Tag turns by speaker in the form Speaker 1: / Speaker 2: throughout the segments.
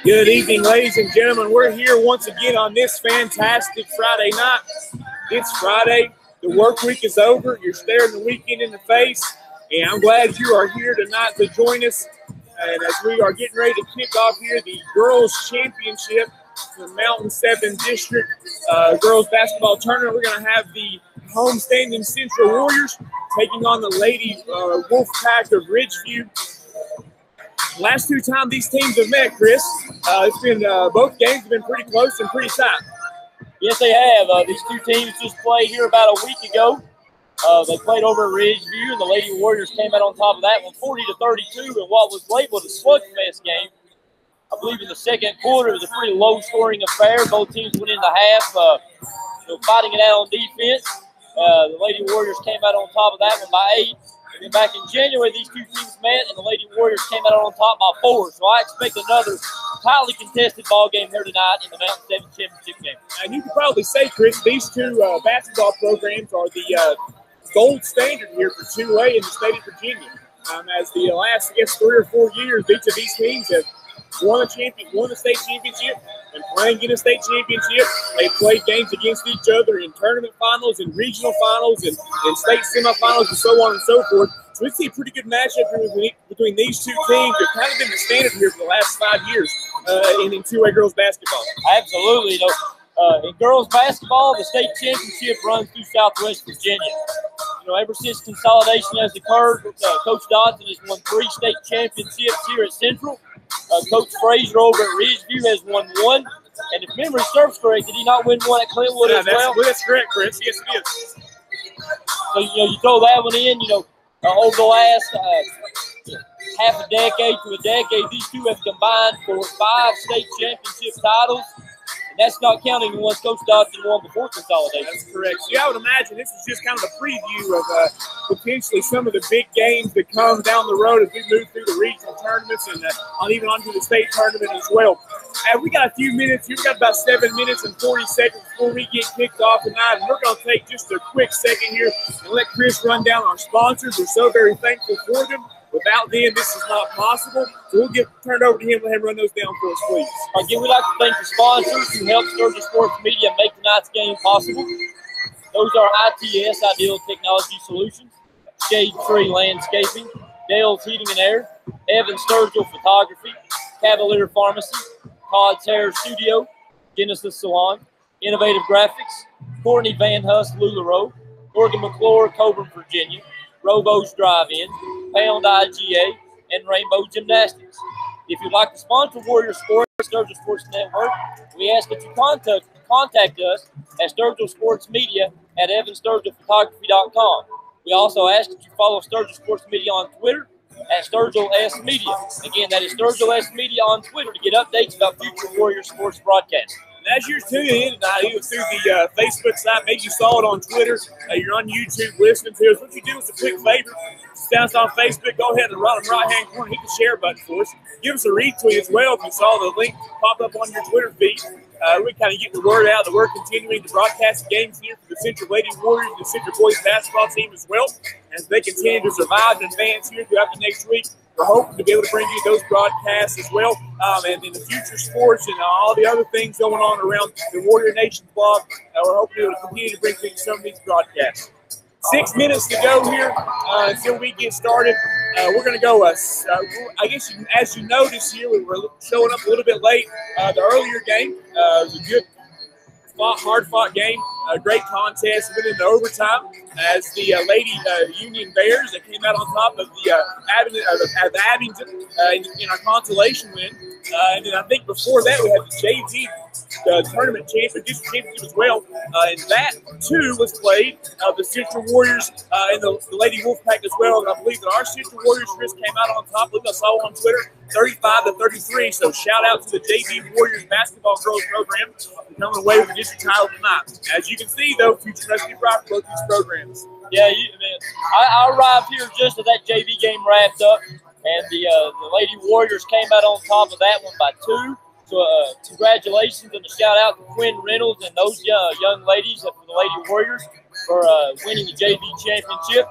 Speaker 1: Good evening, ladies and gentlemen. We're here once again on this fantastic Friday night. It's Friday. The work week is over. You're staring the weekend in the face. And I'm glad you are here tonight to join us. And as we are getting ready to kick off here the Girls Championship, the Mountain 7 District Girls Basketball Tournament, we're going to have the homestanding Central Warriors taking on the Lady Wolfpack of Ridgeview. Last two times these teams have met, Chris, it's been both games have been pretty close and pretty tight.
Speaker 2: Yes, they have. These two teams just played here about a week ago. They played over at Ridgeview, and the Lady Warriors came out on top of that one, 40-32, in what was labeled a slugfest game. I believe in the second quarter, it was a pretty low-scoring affair. Both teams went into half, fighting it out on defense. The Lady Warriors came out on top of that one by 8. And then back in January, these two teams met, and the Lady Warriors came out on top by 4. So I expect another highly contested ball game here tonight in the Mountain 7 Championship game.
Speaker 1: And you could probably say, Chris, these two basketball programs are the gold standard here for 2A in the state of Virginia. As the last, 3 or 4 years, each of these teams have won a state championship and playing in a state championship. They played games against each other in tournament finals and regional finals and state semifinals and so on and so forth. So we see a pretty good matchup here between these two teams. They've kind of been the standard here for the last 5 years in 2A girls basketball.
Speaker 2: Absolutely. In girls basketball, the state championship runs through Southwest Virginia. Ever since consolidation has occurred, Coach Dodson has won 3 state championships here at Central. Coach Frazier over at Ridgeview has won 1. And if memory serves correct, did he not win 1 at Clintwood as well?
Speaker 1: That's correct, Chris. Yes, it is.
Speaker 2: So, you throw that one in, over the last half a decade to a decade, these two have combined for 5 state championship titles. And that's not counting the ones Coach Dodson won before consolidation.
Speaker 1: That's correct. So I would imagine this is just kind of a preview of potentially some of the big games that come down the road as we move through the regional tournaments and even onto the state tournament as well. We got a few minutes. We've got about 7 minutes and 40 seconds before we get kicked off tonight. And we're going to take just a quick second here and let Chris run down our sponsors. We're so very thankful for them. Without them, this is not possible. So we'll get turned over to him. Let him run those down for us, please.
Speaker 2: Again, we'd like to thank the sponsors who helped Sturgis Sports Media make tonight's game possible. Those are ITS, Ideal Technology Solutions, Shade Tree Landscaping, Dale's Heating and Air, Evan Sturgill Photography, Cavalier Pharmacy, Todd's Hair Studio, Genesis Salon, Innovative Graphics, Courtney Van Hust, LuLaRoe, Morgan McClure, Coburn, Virginia, Robo's Drive-In, Pound IGA, and Rainbow Gymnastics. If you'd like to sponsor Warrior Sports, Sturgill Sports Network, we ask that you contact us at Sturgill Sports Media at evansturgillphotography.com. We also ask that you follow Sturgill Sports Media on Twitter at Sturgill S Media. Again, that is Sturgill S Media on Twitter to get updates about future Warrior Sports broadcasts.
Speaker 1: And as you're tuning in tonight, either through the Facebook site, maybe you saw it on Twitter, you're on YouTube listening to us, what you do is a quick favor. Down on Facebook, go ahead and right-hand corner, hit the share button for us. Give us a retweet as well if you saw the link pop up on your Twitter feed. We kind of get the word out that we're continuing to broadcast games here for the Central Lady Warriors and the Central Boys basketball team as well. As they continue to survive and advance here throughout the next week, we're hoping to be able to bring you those broadcasts as well. And in the future sports and all the other things going on around the Warrior Nation blog, we're hoping to continue to bring you some of these broadcasts. 6 minutes to go here until we get started. We're going to go, I guess as you notice here, we were showing up a little bit late. The earlier game was a good, hard-fought game, a great contest, went into overtime as the Lady Union Bears that came out on top of the Abington in our consolation win. And then I think before that we had the JV tournament championship as well. And that, too, was played. The Central Warriors and the Lady Wolfpack as well. And I believe that our Central Warriors, Chris, came out on top. I believe I saw on Twitter, 35-33. So shout out to the JV Warriors basketball girls program for coming away with the district title tonight. As you can see, though, future Rusty Rock both these programs.
Speaker 2: Yeah, I arrived here just as that JV game wrapped up. And the Lady Warriors came out on top of that one by 2. So congratulations and a shout out to Quinn Reynolds and those young ladies for the Lady Warriors for winning the JV championship.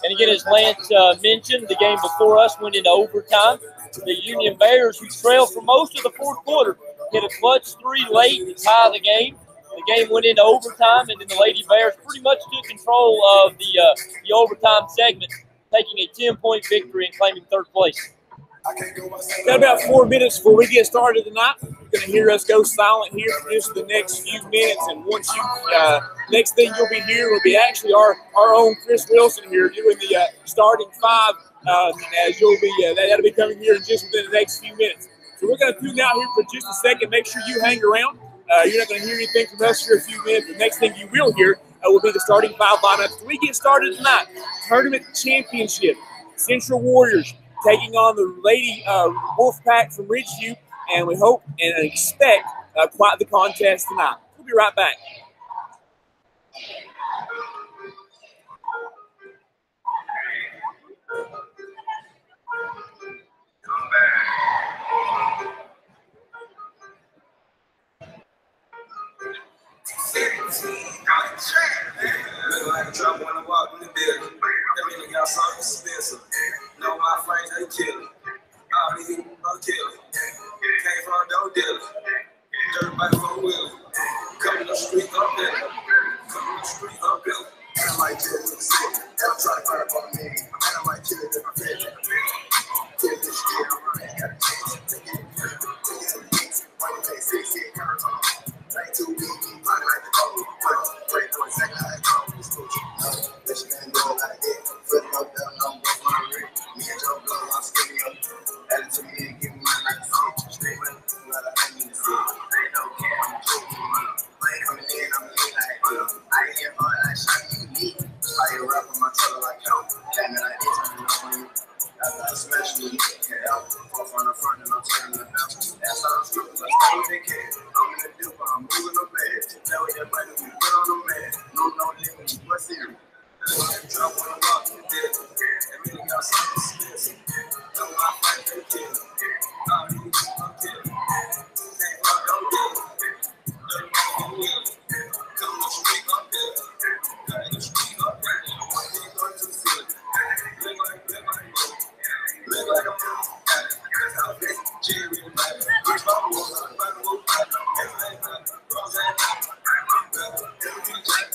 Speaker 2: And again, as Lance mentioned, the game before us went into overtime. The Union Bears, who trailed for most of the fourth quarter, hit a clutch 3 late to tie the game. The game went into overtime, and then the Lady Bears pretty much took control of the overtime segment, taking a 10-point victory and claiming 3rd place.
Speaker 1: Got about 4 minutes before we get started tonight. You're going to hear us go silent here for just the next few minutes, and once you next thing you'll be here will be actually our own Chris Wilson here doing the starting 5. As you'll be that'll be coming here in just within the next few minutes. So we're going to tune out here for just a second. Make sure you hang around. You're not going to hear anything from us for a few minutes. The next thing you will hear will be the starting 5 lineup. So we get started tonight. Tournament championship. Central Warriors taking on the Lady Wolfpack from Ridgeview, and we hope and expect quite the contest tonight. We'll be right back.
Speaker 3: Look like a drop when I walk in the building. That really got something expensive. Know my friends, they kill it. All these people are killing. Came from no dealer. Dirt bike for wheeling. Coming the street up there. Coming the street up there. I might kill it with a stick. They'll try to fire up on me. And I might kill it if I feel it. Kill this shit. I gotta change it. Take it to the beats. Why you pay 6 cards on? Like 2 weeks, body like the gold. Pray for a second, I go. This man do it like that. Flip up down, I'm with my ring. Me and Joe Blow, I'm skinny up. Add it to me and give me my like shit. Straight money, not a hand in the city. They don't care, I'm joking money. Play coming in, I'm lean like I ain't here hard like shot, you need. Fire up on my trailer like yo. Damn it, I did something up on you. After I smash you, you can't get out. Off on the front and I'm turning the bounce. That's how I'm stripping, let's stay with the kid. I'm in the dip, I'm moving the bed. Now with that money, we put on the man. No limit, what's here? Drop on the rock, you did. That really got something expensive. Know my friends, they kill. All these people are killing. Can't fuck, don't deal. Dirty motherfucker will. Come on the street up there. Cut in the street up there. One thing going to the ceiling. Look like a move. Look like a move. That's how it is. Jerry and Black. Rich Bobby was on the back of the whoop. Everything back. Rose and back. Everything jack.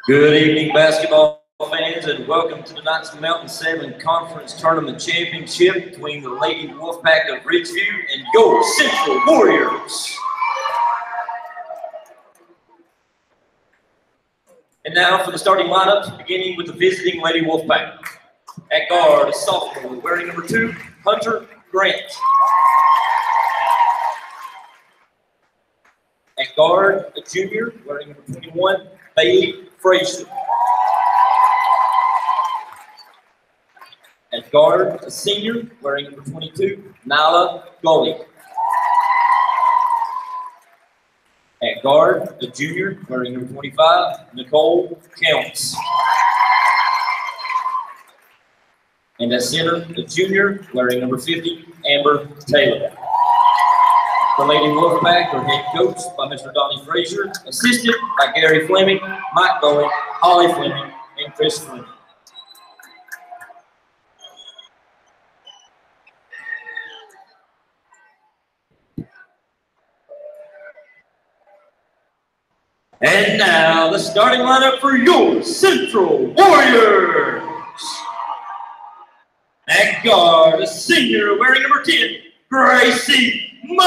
Speaker 4: Good evening, basketball fans, and welcome to tonight's Mountain 7 Conference Tournament Championship between the Lady Wolfpack of Ridgeview and your Central Warriors. And now for the starting lineups, beginning with the visiting Lady Wolfpack. At guard, a sophomore wearing number 2, Hunter Grant. At guard, a junior wearing number 21, Bailey Frazier. At guard, a senior wearing number 22, Nyla Gully. At guard, a junior wearing number 25, Nicole Counts. And at center, a junior wearing number 50, Amber Taylor. The Lady Wolfpack are head coached by Mr. Donnie Frazier, assisted by Gary Fleming, Mike Bowen, Holly Fleming, and Chris Fleming. And now the starting lineup for your Central Warriors. At guard, a senior wearing number 10, Gracie Mullins.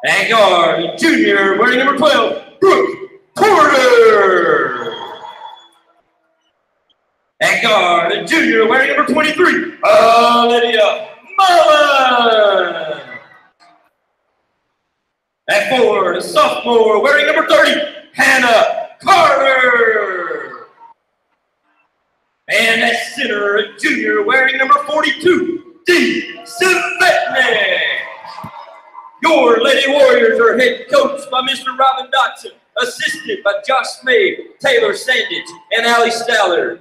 Speaker 4: At guard, a junior wearing number 12, Brooke Porter. At guard, a junior wearing number 23, Olivia Mullins. At forward, a sophomore wearing number 30, Hannah Carter. And at center, a junior wearing number 42, Dee Svetnik. Your Lady Warriors are head coached by Mr. Robin Dotson, assisted by Josh Smade, Taylor Sandage, and Allie Stallard.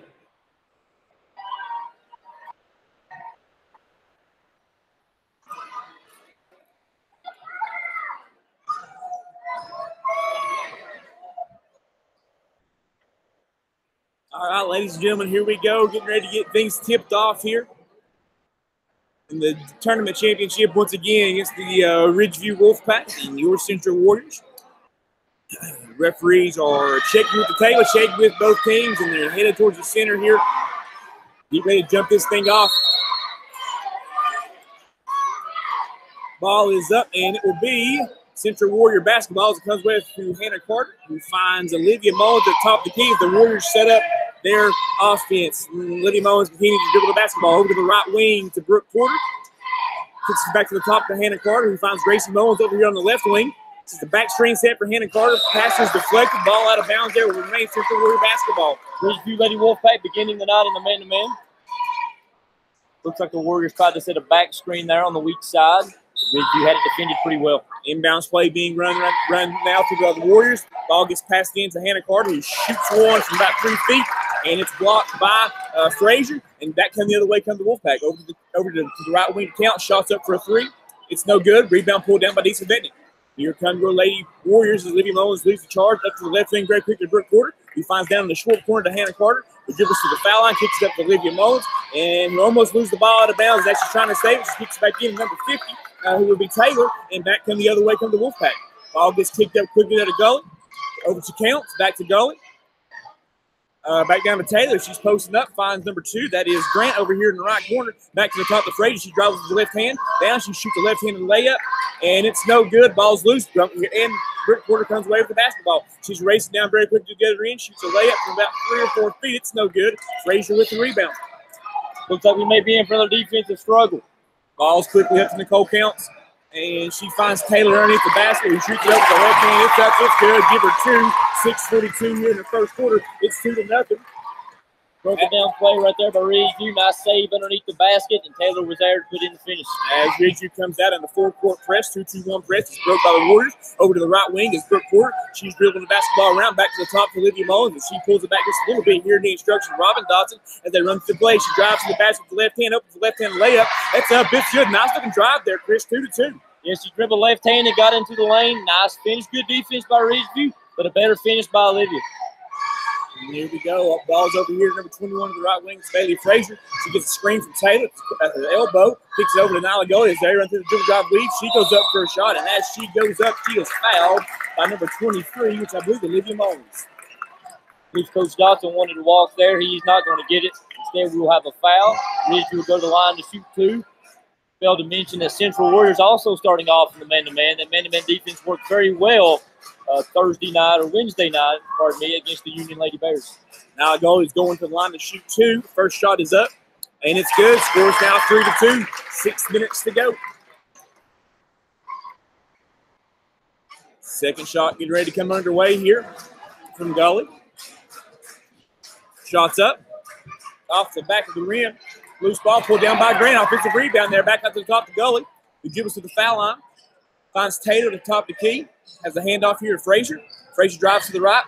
Speaker 1: All right, ladies and gentlemen, here we go. Getting ready to get things tipped off here in the tournament championship once again against the Ridgeview Wolfpack and your Central Warriors. Referees are checking with the table, checking with both teams, and they're headed towards the center here. Get ready to jump this thing off. Ball is up, and it will be Central Warrior basketball as it comes with to Hannah Carter, who finds Olivia Mullins at the top of the key. The Warriors set up their offense. Olivia Mullins continues to dribble the basketball over to the right wing to Brooke Porter. Kicks it back to the top to Hannah Carter, who finds Gracie Mullins over here on the left wing. This is the back screen set for Hannah Carter. Pass is deflected. Ball out of bounds there. Will remain Central Warrior basketball.
Speaker 2: Ridgeview Lady Wolfpack beginning the night in the man-to-man. Looks like the Warriors tried to set a back screen there on the weak side. Ridgeview had it defended pretty well.
Speaker 1: Inbounds play being run now through the Warriors. Ball gets passed in to Hannah Carter, who shoots one from about 3 feet, and it's blocked by Frazier. And back come the other way comes the Wolfpack. Over to the right wing to count. Shots up for a 3. It's no good. Rebound pulled down by Dee Svetnik. Here come your Lady Warriors as Olivia Mullins leads the charge up to the left wing very quickly to Brooke Porter, who finds down in the short corner to Hannah Carter, who dribbles to the foul line, kicks it up to Olivia Mullins, and almost loses the ball out of bounds as she's trying to save it. She kicks it back in number 50, who will be Taylor, and back come the other way come the Wolfpack. Ball gets kicked up quickly to Gully, over to Counts, back to Gully. Back down to Taylor. She's posting up, finds number 2. That is Grant over here in the right corner. Back to the top of Frazier. She drives with the left hand. Down, she shoots a left-handed layup, and it's no good. Ball's loose. And Brooke Porter comes away with the basketball. She's racing down very quickly to get her in. Shoots a layup from about 3 or 4 feet. It's no good. Frazier with the rebound.
Speaker 2: Looks like we may be in for another defensive struggle.
Speaker 1: Ball's quickly up to Nicole Counts, and she finds Taylor underneath the basket, who shoots it over the left hand. It's up, it's good. Give her 2. 6:42 here in the first quarter. It's 2-0.
Speaker 2: Broken down play right there by Ridgeview. Nice save underneath the basket, and Taylor was there to put in the finish.
Speaker 1: As Ridgeview comes out in the four-court press, 2-2-1 press. It's broke by the Warriors. Over to the right wing is Brooke Porter. She's dribbling the basketball around back to the top to Olivia Mullins, and she pulls it back just a little bit here in the instruction. Robin Dotson, as they run through the play, she drives to the basket with the left hand, opens the left hand layup. That's up. It's good. Nice looking drive there, Chris. 2-2.
Speaker 2: Yes, she dribbled left hand and got into the lane. Nice finish. Good defense by Ridgeview, but a better finish by Olivia.
Speaker 1: And here we go. Ball's over here, number 21 to the right wing. It's Bailey Frazier. She gets a screen from Taylor at her elbow. Kicks it over to Nyla Gully as they run through the dribble drive lead. She goes up for a shot, and as she goes up, she is fouled by number 23, which I believe is Olivia Mullins.
Speaker 2: If Coach Dotson wanted to walk there, he's not going to get it. Instead, we will have a foul. Ridgeview will go to the line to shoot 2. Failed to mention that Central Warriors also starting off in the man-to-man. That man-to-man defense worked very well Wednesday night, pardon me, against the Union Lady Bears.
Speaker 1: Now goal is going to the line to shoot 2. First shot is up, and it's good. Scores now 3-2. 6 minutes to go. Second shot getting ready to come underway here from Gully. Shots up, off the back of the rim. Loose ball pulled down by Grant. Offensive rebound there, back up to the top to Gully. He dribbles to the foul line. Finds Taylor to top the key. Has a handoff here to Frazier. Frazier drives to the right.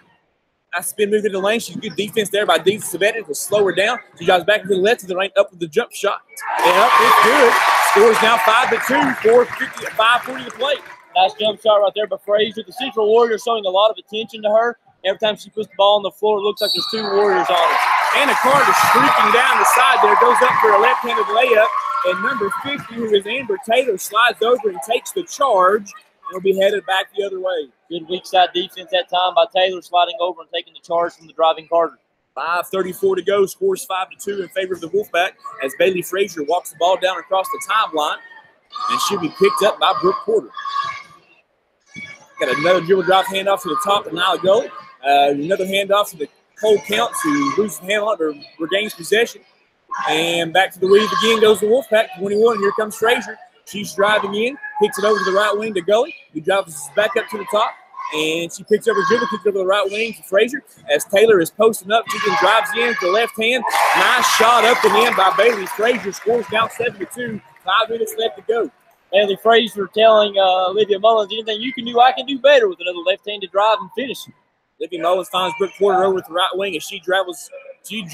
Speaker 1: Nice spin move into the lane. She's good defense there by Dean Savetti to slow her down. She drives back to the left of the lane, up with the jump shot. And up, it's good. Scores now 5-2, 5:40 to play.
Speaker 2: Nice jump shot right there by Frazier. The Central Warriors showing a lot of attention to her. Every time she puts the ball on the floor, it looks like there's 2 Warriors on her.
Speaker 1: Anna Carter streaking down the side there, goes up for a left-handed layup. And number 50, who is Amber Taylor, slides over and takes the charge. And will be headed back the other way.
Speaker 2: Good weak side defense that time by Taylor, sliding over and taking the charge from the driving Carter.
Speaker 1: 5:34 to go. Scores 5-2 in favor of the Wolfpack as Bailey Frazier walks the ball down across the timeline. And she'll be picked up by Brooke Porter. Got another dribble drive handoff to the top of Nyla Gully. Another handoff to the Cole Counts, who loses the handle or regains possession. And back to the weave again goes the Wolfpack. 21. Here comes Frazier. She's driving in, kicks it over to the right wing to Gully, who drives back up to the top, and she picks up her dribble, kicks it over the right wing to Frazier. As Taylor is posting up, she then drives in to the left hand. Nice shot up and in by Bailey Frazier. Scores down 7-2. 5 minutes left to go.
Speaker 2: Bailey Frazier telling Olivia Mullins, anything you can do, I can do better, with another left-handed drive and finish.
Speaker 1: Olivia Mullins finds Brooke Porter over at the right wing as she drives into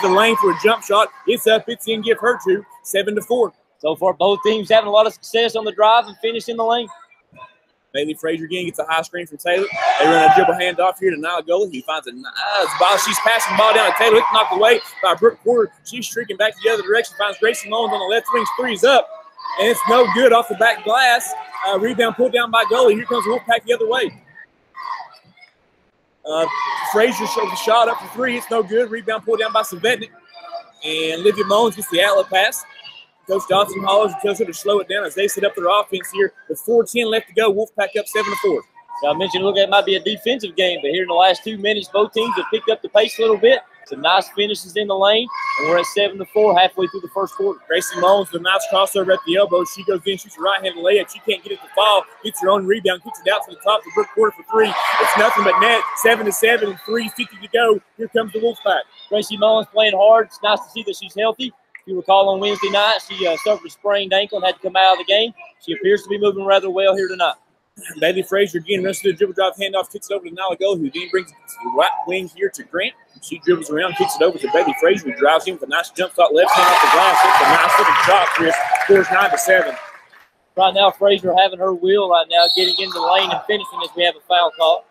Speaker 1: the lane for a jump shot. It's up, it's in, give her 2. 7-4.
Speaker 2: So far, both teams having a lot of success on the drive and finish in the lane.
Speaker 1: Bailey Frazier again gets a high screen from Taylor. They run a dribble handoff here to Nyla Gully. He finds a nice ball. She's passing the ball down to Taylor. It's knocked away by Brooke Porter. She's streaking back the other direction. Finds Gracie Mullins on the left wing. 3's up. And it's no good off the back glass. Rebound pulled down by Gully. Here comes Wolfpack the other way. Frazier shows the shot up for 3. It's no good. Rebound pulled down by Savetnik. And Olivia Mullins gets the outlet pass. Coach Dawson hollers and tells her to slow it down as they set up their offense here. With 4:10 left to go, Wolfpack up 7-4.
Speaker 2: So I mentioned, look, it might be a defensive game, but here in the last 2 minutes, both teams have picked up the pace a little bit. Some nice finishes in the lane, and we're at 7-4 halfway through the first quarter.
Speaker 1: Gracie Mullins with a nice crossover at the elbow. She goes in, shoots a right-handed layup. She can't get it to fall. Gets her own rebound, kicks it out to the top of the Brooke Porter for 3. It's nothing but net. 7-7 and 3:50 to go. Here comes the Wolfpack.
Speaker 2: Gracie Mullins playing hard. It's nice to see that she's healthy. If you recall, on Wednesday night, she suffered a sprained ankle and had to come out of the game. She appears to be moving rather well here tonight.
Speaker 1: Bailey Frazier again runs to the dribble drive handoff, kicks it over to Nyla Gully, who then brings it to the right wing here to Grant. She dribbles around, kicks it over to Bailey Frazier, who drives in with a nice jump shot left hand off the glass. It's a nice little shot, Chris. Scores 9-7.
Speaker 2: Right now, Frazier having her wheel right now, getting into the lane and finishing as we have a foul call.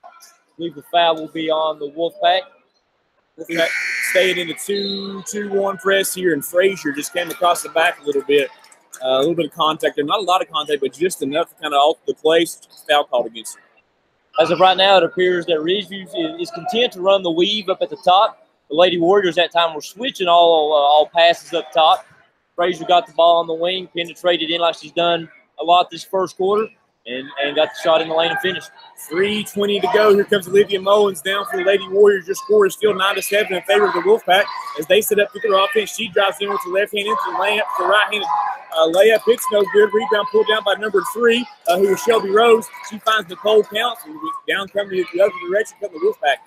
Speaker 2: I believe the foul will be on the Wolfpack.
Speaker 1: Wolfpack staying in the 2-2-1 press here, and Frazier just came across the back a little bit. A little bit of contact there. Not a lot of contact, but just enough to kind of alter the place. Foul called against her.
Speaker 2: As of right now, it appears that Ridgeview is content to run the weave up at the top. The Lady Warriors that time were switching all passes up top. Frazier got the ball on the wing, penetrated in like she's done a lot this first quarter, and got the shot in the lane and finished. 3:20 to go. Here comes Olivia Mullins down for the Lady Warriors. Your score is still 9-7 in favor of the Wolfpack as they set up to their offense. She drives in with the left hand into the layup, the right-handed layup. It's no good. Rebound pulled down by number 3, who is Shelby Rose. She finds Nicole Counts, and down coming the other direction from the Wolfpack.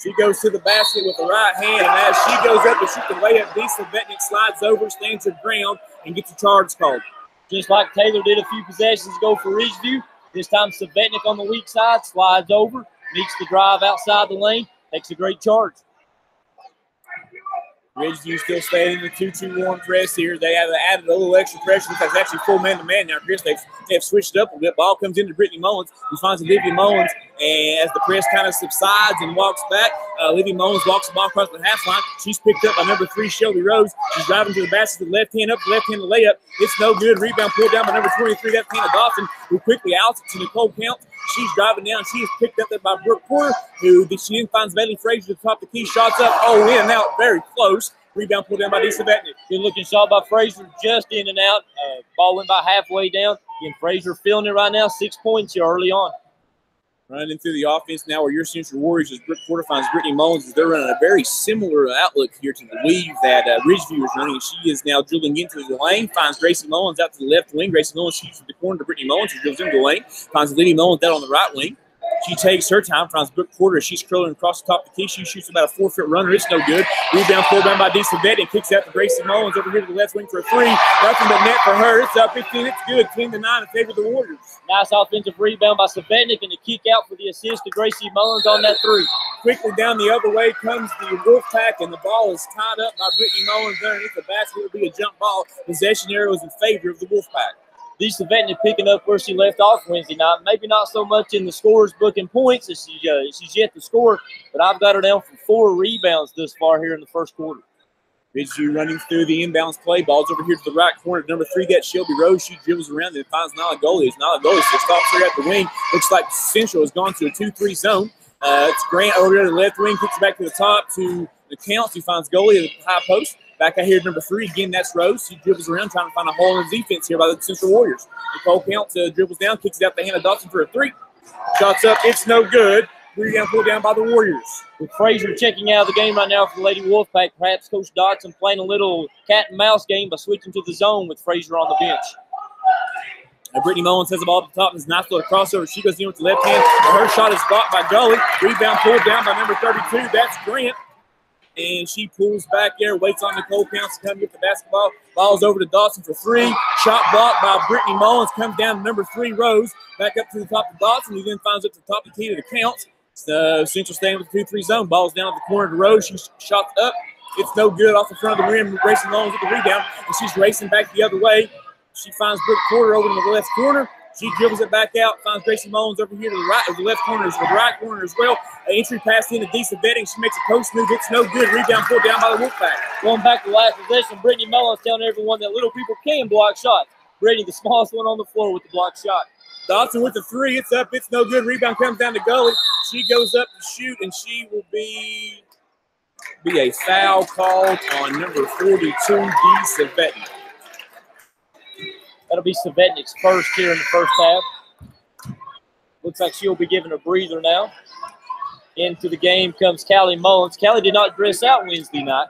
Speaker 2: She goes to the basket with the right hand, and as she goes up to shoot the layup, Lisa Vetnick slides over, stands her ground, and gets a charge called. Just like Taylor did a few possessions ago for Ridgeview, this time Savetnik on the weak side slides over, meets the drive outside the lane, takes a great charge.
Speaker 1: Ridgeview still staying in the 2-2-1 press here. They have added a little extra pressure. It's actually full man-to-man now, Chris. They have switched up a bit. Ball comes into Brittany Mullins, who finds Olivia Mullins, and as the press kind of subsides and walks back, Olivia Mullins walks the ball across the half line. She's picked up by number 3, Shelby Rose. She's driving to the basket with the left hand up, the left-handed layup. It's no good. Rebound pulled down by number 23, that's Hannah Dawson, who quickly outs it to Nicole Counts. She's driving down. She is picked up there by Brooke Porter, who she then finds Bailey Frazier to the top of the key. Shots up. Oh, in and out. Very close. Rebound pulled down by Lisa Vetnick.
Speaker 2: Good looking shot by Frazier, just in and out. Ball went by halfway down. Again, Frazier feeling it right now. 6 points here early on.
Speaker 1: Running through the offense now where your Central Warriors, as Brooke Porter finds Brittany Mullins, as they're running a very similar outlook here to the weave that Ridgeview is running. She is now dribbling into the lane, finds Gracie Mullins out to the left wing. Gracie Mullins shoots from the corner to Brittany Mullins, who dribbles into the lane, finds Liddy Mullins out on the right wing. She takes her time, finds Brooke Porter. She's curling across the top of the key. She shoots about a 4-foot runner. It's no good. Rebound pulled down by DeSavetti and kicks out to Gracie Mullins over here to the left wing for a three. Nothing but net for her. It's up 15. It's good. 10-9 in favor of the Warriors.
Speaker 2: Nice offensive rebound by Savetnik and the kick out for the assist to Gracie Mullins on that three.
Speaker 1: Quickly down the other way comes the Wolfpack, and the ball is tied up by Brittany Mullins underneath the basket. It will be a jump ball. Possession arrow is in favor of the Wolfpack.
Speaker 2: Lisa Vetney picking up where she left off Wednesday night. Maybe not so much in the scorer's book and points as she's yet to score, but I've got her down for 4 rebounds thus far here in the first quarter.
Speaker 1: Ridgeview running through the inbounds play. Ball's over here to the right corner. Number 3, that's Shelby Rose. She dribbles around and finds Nalagoli. It's Nalagoli, so stops her at the wing. Looks like Central has gone to a 2-3 zone. It's Grant over here to the left wing. Kicks it back to the top to the Counts. He finds Goli at the high post. Back out here, number 3. Again, that's Rose. She dribbles around trying to find a hole in the defense here by the Central Warriors. Nicole Counts dribbles down, kicks it out to Hannah Dodson for a 3. Shots up. It's no good. Rebound pulled down by the Warriors.
Speaker 2: With Frazier checking out of the game right now for the Lady Wolfpack, perhaps Coach Dodson playing a little cat and mouse game by switching to the zone with Frazier on the bench.
Speaker 1: Brittany Mullins has the ball at the top. It's a nice little crossover. She goes in with the left hand. Her shot is blocked by Gully. Rebound pulled down by number 32. That's Grant. And she pulls back there, waits on Nicole Counts to come get the basketball. Ball's over to Dawson for 3. Shot blocked by Brittany Mullins. Comes down to number 3, Rose. Back up to the top of Dawson. He then finds up to the top of the key to the Counts. So Central staying with the 2-3 zone. Ball's down at the corner to Rose. She shots up. It's no good off the front of the rim. Gracie Mullins with the rebound. And she's racing back the other way. She finds Brooke Porter over in the left corner. She dribbles it back out, finds Gracie Mullins over here to the right, or the left corner, to the right corner as well. An entry pass into DeSavetti. She makes a post move. It's no good. Rebound pulled down by the Wolfpack.
Speaker 2: Going back to the last possession, Brittany Mullins telling everyone that little people can block shots. Brittany, the smallest one on the floor with the block shot.
Speaker 1: Dodson with the 3. It's up. It's no good. Rebound comes down to Gully. She goes up to shoot, and she will be a foul called on number 42, DeSavetti.
Speaker 2: That'll be Savetnik's first here in the first half. Looks like she'll be giving a breather now. Into the game comes Callie Mullins. Callie did not dress out Wednesday night.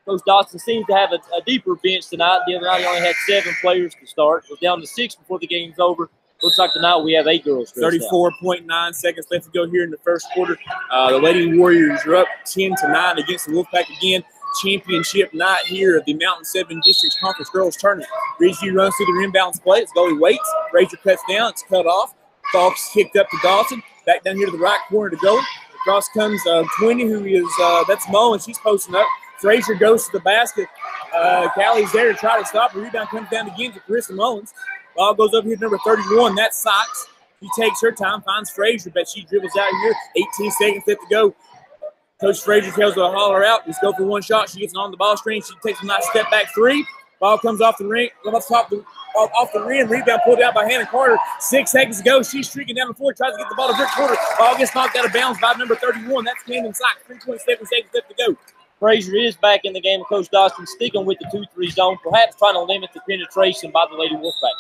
Speaker 2: Coach Dodson seems to have a deeper bench tonight. The other night he only had 7 players to start. It was down to 6 before the game's over. Looks like tonight we have 8 girls dressed out.
Speaker 1: 34.9 seconds left to go here in the first quarter. The Lady Warriors are up 10-9 against the Wolfpack again. Championship night here at the Mountain 7 Districts Conference Girls Tournament. Ridgeview runs through the inbounds play. It's Gully waits. Frazier cuts down. It's cut off. Ball's kicked up to Dawson. Back down here to the right corner to Gully. Across comes 20, who is, that's Mullins. She's posting up. Frazier goes to the basket. Callie's there to try to stop. The rebound comes down again to Carissa Mullins. Ball goes up here to number 31. That's Sykes. He takes her time, finds Frazier, but she dribbles out here. 18 seconds left to go. Coach Frazier tells her to holler out. Just go for one shot. She gets on the ball screen. She takes a nice step back 3. Ball comes off the ring, off the rim. Rebound pulled out by Hannah Carter. 6 seconds to go. She's streaking down the floor, tries to get the ball to Brooke Porter. Ball gets knocked out of bounds by number 31. That's Camden Sykes. 3.7 seconds left to go.
Speaker 2: Frazier is back in the game. Coach Dawson sticking with the 2-3 zone, perhaps trying to limit the penetration by the Lady Wolfpack.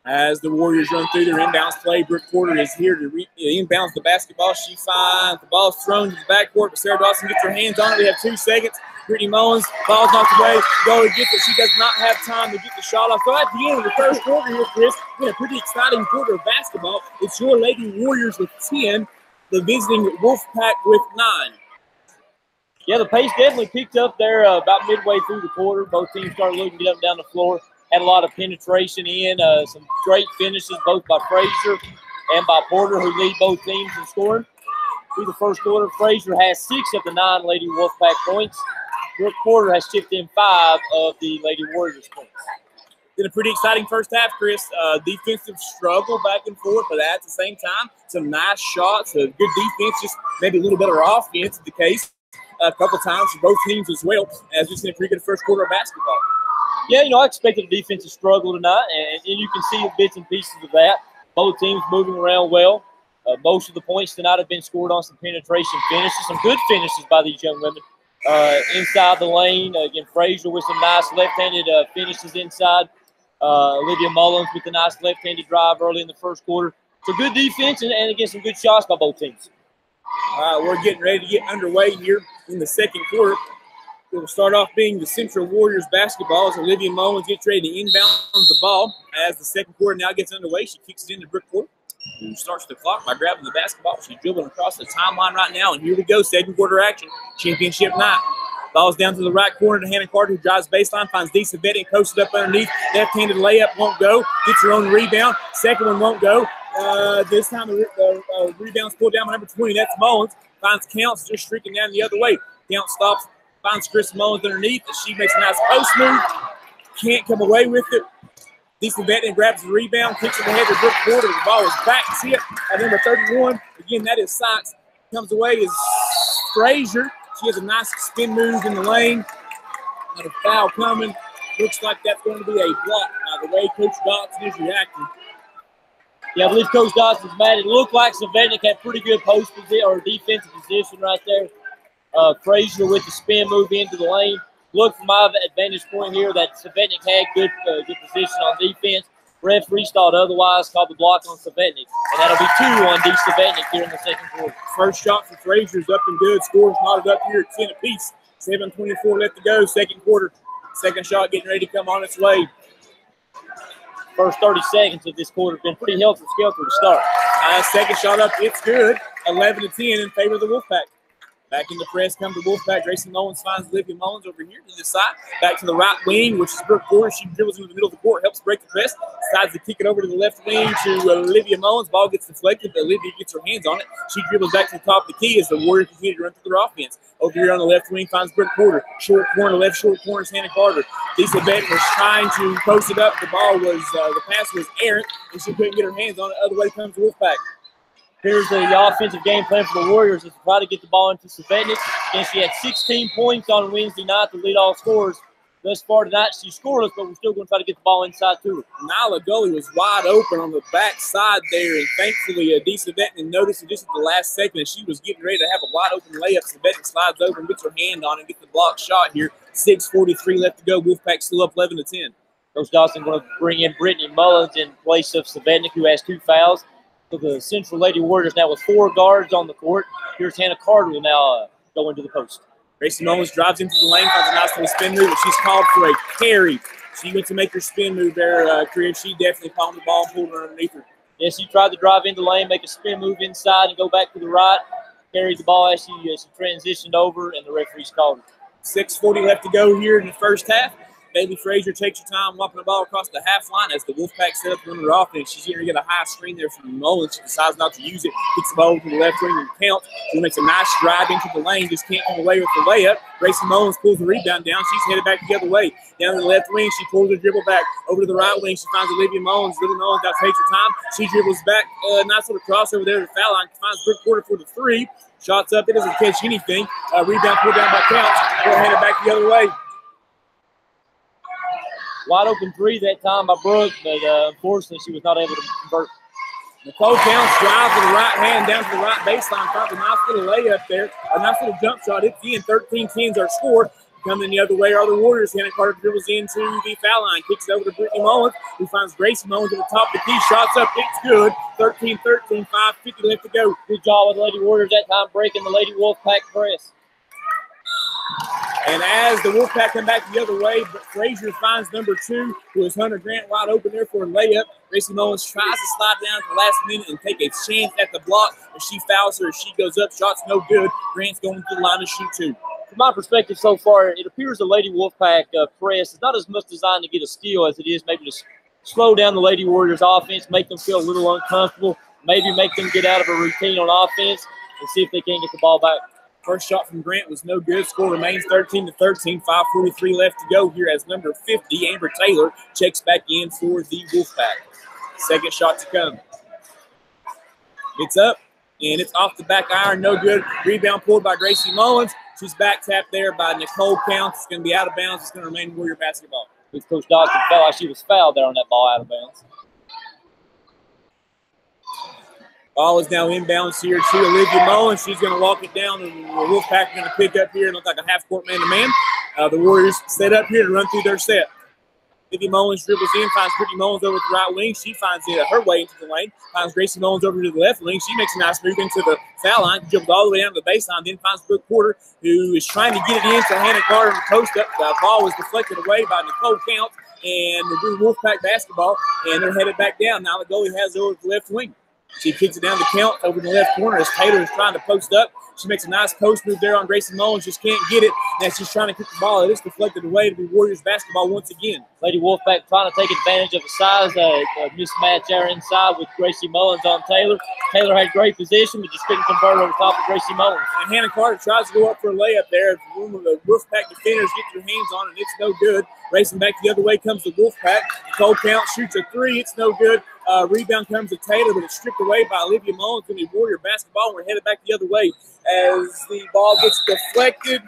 Speaker 1: As the Warriors run through their inbounds play, Brooke Porter is here to inbounds the basketball. She finds the ball thrown to the backcourt, but Sarah Dawson gets her hands on it. We have 2 seconds. Brittany Mullins, ball's knocked away. Gully gets it. She does not have time to get the shot off. So at the end of the first quarter here, Chris, we had a pretty exciting quarter of basketball. It's your Lady Warriors with 10, the visiting Wolfpack with 9.
Speaker 2: Yeah, the pace definitely picked up there about midway through the quarter. Both teams started looking to get up and down the floor. Had a lot of penetration in, some great finishes both by Frazier and by Porter, who lead both teams in scoring. Through the first quarter, Frazier has 6 of the 9 Lady Wolfpack points. Brooke Porter has chipped in 5 of the Lady Warriors points.
Speaker 1: Been a pretty exciting first half, Chris. Defensive struggle back and forth, but at the same time, some nice shots, a good defense, just maybe a little better offense is the case. A couple times for both teams as well, as we've seen a pretty good first quarter of basketball.
Speaker 2: Yeah, I expected the defense to struggle tonight, and you can see bits and pieces of that. Both teams moving around well. Most of the points tonight have been scored on some penetration finishes, some good finishes by these young women. Inside the lane, again, Frazier with some nice left-handed finishes inside. Olivia Mullins with a nice left-handed drive early in the first quarter. So good defense and again, some good shots by both teams.
Speaker 1: We're getting ready to get underway here in the second quarter. It will start off being the Central Warriors basketball as Olivia Mullins gets ready to inbound the ball. As the second quarter now gets underway, she kicks it into Brookport, who starts the clock by grabbing the basketball. She's dribbling across the timeline right now, and here we go, second quarter action, championship night. Ball's down to the right corner to Hannah Carter, who drives baseline, finds Disa Vetting, posted up underneath. Left-handed layup won't go. Gets her own rebound. Second one won't go. This time the rebound's pulled down by number 20. That's Mullins. Finds Counts just streaking down the other way. Counts stops. Finds Chris Mullins underneath. She makes a nice post move. Can't come away with it. Disa Vetting grabs the rebound, kicks it ahead to Brooke Porter. The ball is back. See it at number 31. Again, that is Sykes. Comes away is Frazier. She has a nice spin move in the lane. And a foul coming. Looks like that's going to be a block by the way Coach Dotson is reacting.
Speaker 2: Yeah, I believe Coach Dotson's mad. It looked like Savetnik had pretty good post position or defensive position right there. Frazier with the spin move into the lane. Look from my advantage point here that Savetnik had good position on defense. Referee thought otherwise, called the block on Savetnik. And that'll be 2 on D. Savetnik here in the second quarter.
Speaker 1: First shot for Frazier is up and good. Scores knotted up here at 10 apiece. 7:24 left to go, second quarter. Second shot getting ready to come on its way.
Speaker 2: First 30 seconds of this quarter have been pretty helter-skelter to start.
Speaker 1: Second shot up, it's good. 11-10 in favor of the Wolfpack. Back in the press comes the Wolfpack. Gracie Mullins finds Olivia Mullins over here to the side. Back to the right wing, which is Brooke Porter. She dribbles into the middle of the court, helps break the press. Decides to kick it over to the left wing to Olivia Mullins. Ball gets deflected, but Olivia gets her hands on it. She dribbles back to the top of the key as the Warriors continue to run through their offense. Over here on the left wing finds Brooke Porter. Short corner, left short corner is Hannah Carter. Disa Vetting was trying to post it up. The ball was, the pass was errant, and she couldn't get her hands on it. Other way comes the Wolfpack.
Speaker 2: Here's the offensive game plan for the Warriors is to try to get the ball into Savetnik. And she had 16 points on Wednesday night to lead all scorers. Thus far tonight, she's scoreless, but we're still going to try to get the ball inside to her.
Speaker 1: Nyla Gully was wide open on the back side there, and thankfully Disa Vetting noticed it just at the last second as she was getting ready to have a wide open layup. Savetnik slides over and gets her hand on it, gets the block shot here. 6:43 left to go. Wolfpack still up 11-10.
Speaker 2: Coach Dawson going to bring in Brittany Mullins in place of Savetnik, who has 2 fouls. So the Central Lady Warriors now with 4 guards on the court. Here's Hannah Carter will now go into the post.
Speaker 1: Gracie Mullins drives into the lane, finds a nice little spin move, and she's called for a carry. She went to make her spin move there, career. She definitely palmed the ball and pulled her underneath her.
Speaker 2: Yes, she tried to drive into the lane, make a spin move inside, and go back to the right. Carried the ball as she transitioned over, and the referee's called her.
Speaker 1: 6:40 left to go here in the first half. Bailey Frazier takes her time walking the ball across the half line as the Wolfpack set up to run her offense. She's going to get a high screen there from Mullins. She decides not to use it. Kicks the ball to the left wing and counts. She makes a nice drive into the lane. Just can't come away with the layup. Gracie Mullins pulls the rebound down. She's headed back the other way. Down to the left wing. She pulls her dribble back. Over to the right wing. She finds Olivia Mullins. Olivia Mullins now takes her time. She dribbles back. Nice little crossover there to the foul line. Finds Brooke Porter for the 3. Shots up. It doesn't catch anything. Rebound pulled down by Counts. We're headed back the other way.
Speaker 2: Wide open 3 that time by Brooke, but unfortunately she was not able to convert.
Speaker 1: Nicole Counts drives to the right hand down to the right baseline. Finds a nice little layup there. A nice little jump shot. It's in. 13-10's our score. Coming the other way are the Warriors. Hannah Carter dribbles into the foul line. Kicks it over to Brittany Mullins, who finds Gracie Mullins at the top of the key. Shots up. It's good. 13-13. 5:50 left to go.
Speaker 2: Good job with the Lady Warriors that time, breaking the Lady Wolfpack press.
Speaker 1: And as the Wolfpack come back the other way, but Frazier finds number 2, who is Hunter Grant, wide open there for a layup. Gracie Mullins tries to slide down at the last minute and take a chance at the block. If she fouls her, she goes up. Shot's no good. Grant's going to the line to shoot 2.
Speaker 2: From my perspective so far, it appears the Lady Wolfpack press is not as much designed to get a steal as it is maybe to slow down the Lady Warriors offense, make them feel a little uncomfortable, maybe make them get out of a routine on offense and see if they can get the ball back.
Speaker 1: First shot from Grant was no good. Score remains 13-13. 5:43 left to go here as number 50, Amber Taylor, checks back in for the Wolfpack. Second shot to come. It's up, and it's off the back iron. No good. Rebound pulled by Gracie Mullins. She's back tapped there by Nicole Counts. It's going to be out of bounds. It's going to remain Warrior basketball.
Speaker 2: Coach Dodson felt like she was fouled there on that ball out of bounds.
Speaker 1: Ball is now inbounds here to Olivia Mullins. She's going to walk it down, and the Wolfpack going to pick up here and look like a half-court man-to-man. The Warriors set up here to run through their set. Livy Mullins dribbles in, finds Brittany Mullins over at the right wing. She finds her way into the lane, finds Gracie Mullins over to the left wing. She makes a nice move into the foul line, dribbles all the way down to the baseline, then finds Brooke Porter, who is trying to get it in to Hannah Carter in the post-up. The ball was deflected away by Nicole Count and the Wolfpack basketball, and they're headed back down. Now the goalie has it over the left wing. She kicks it down to Count over in the left corner as Taylor is trying to post up. She makes a nice post move there on Gracie Mullins, just can't get it. Now she's trying to kick the ball. It is deflected away to be Warriors basketball once again.
Speaker 2: Lady Wolfpack trying to take advantage of the size mismatch there inside with Gracie Mullins on Taylor. Taylor had great position, but just couldn't convert over top of Gracie Mullins.
Speaker 1: And Hannah Carter tries to go up for a layup there. One of the Wolfpack defenders get their hands on it, and it's no good. Racing back the other way comes the Wolfpack. Nicole Count shoots a three. It's no good. Rebound comes to Taylor, but it's stripped away by Olivia Mullins. Going to be Warrior basketball. We're headed back the other way as the ball gets deflected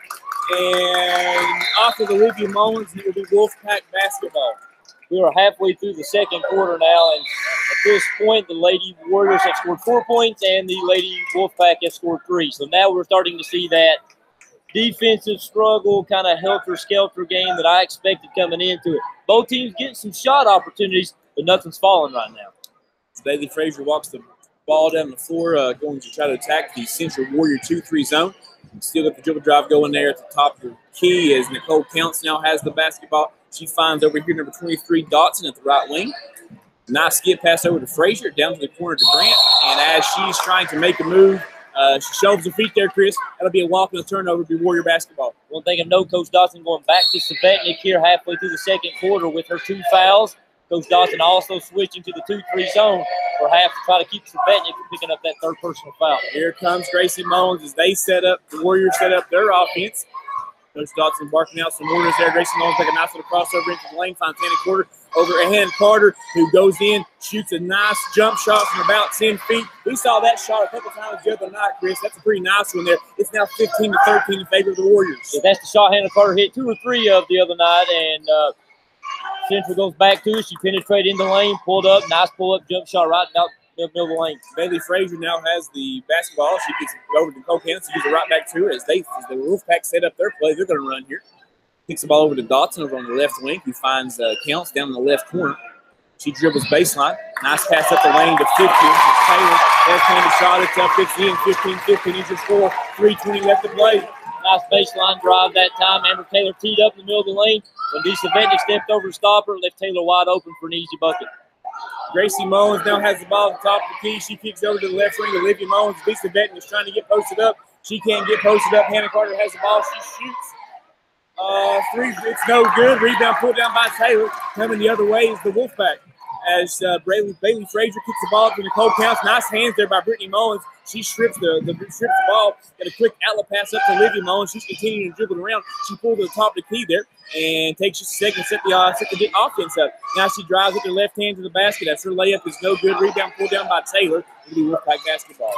Speaker 1: and off of Olivia Mullins. It will be Wolfpack basketball.
Speaker 2: We are halfway through the second quarter now, and at this point, the Lady Warriors have scored 4 points, and the Lady Wolfpack have scored 3. So now we're starting to see that defensive struggle, kind of helter-skelter game that I expected coming into it. Both teams getting some shot opportunities, but nothing's falling right now.
Speaker 1: Bailey Frazier walks the ball down the floor, going to try to attack the Central Warrior 2-3 zone. Still got the dribble drive going there at the top of the key as Nicole Counts now has the basketball. She finds over here number 23, Dotson, at the right wing. Nice skip pass over to Frazier, down to the corner to Grant. And as she's trying to make a move, she shoves her feet there, Chris. That'll be a walk and a turnover to Warrior basketball.
Speaker 2: One thing of note, Coach Dotson going back to Savetnik here halfway through the second quarter with her 2 fouls. Coach Dotson also switching to the 2-3 zone for half to try to keep Savetnik from picking up that third personal foul.
Speaker 1: Here comes Gracie Mullins as they set up, the Warriors set up their offense. Coach Dotson barking out some orders there. Gracie Mullins taking a nice little crossover into the lane, finds Hannah Carter over a hand. Carter, who goes in, shoots a nice jump shot from about 10 feet. We saw that shot a couple times the other night, Chris. That's a pretty nice one there. It's now 15-13 in favor of the Warriors.
Speaker 2: Yeah, that's the shot Hannah Carter hit 2 or 3 of the other night, and Central goes back to it. She penetrated in the lane, pulled up, nice pull-up jump shot right out the middle of the lane.
Speaker 1: Bailey Frazier now has the basketball. She gets it over to Nicole Counts. She gives it right back to her as the Wolfpack set up their play. They're going to run here. Kicks the ball over to Dotson over on the left wing, who finds Counts down in the left corner. She dribbles baseline. Nice pass up the lane to 15. Taylor, left-handed shot. It's up 15, 15, inches for 3:20 left to play.
Speaker 2: Nice baseline drive that time. Amber Taylor teed up in the middle of the lane. When Dee Savetnik stepped over to stop her, left Taylor wide open for an easy bucket.
Speaker 1: Gracie Mullins now has the ball at the top of the key. She kicks over to the left wing. Olivia Mullins, Dee Savetnik is trying to get posted up. She can't get posted up. Hannah Carter has the ball. She shoots. 3, it's no good. Rebound pulled down by Taylor. Coming the other way is the Wolfpack. As Bailey Frazier kicks the ball to Nicole Counts. Nice hands there by Brittany Mullins. She strips the ball. Got a quick outlet pass up to Olivia Mullins. She's continuing to dribble around. She pulled to the top of the key there and takes just a second to set the offense up. Now she drives with her left hand to the basket. That's her layup is no good. Rebound pulled down by Taylor. It'll be Wolfpack basketball.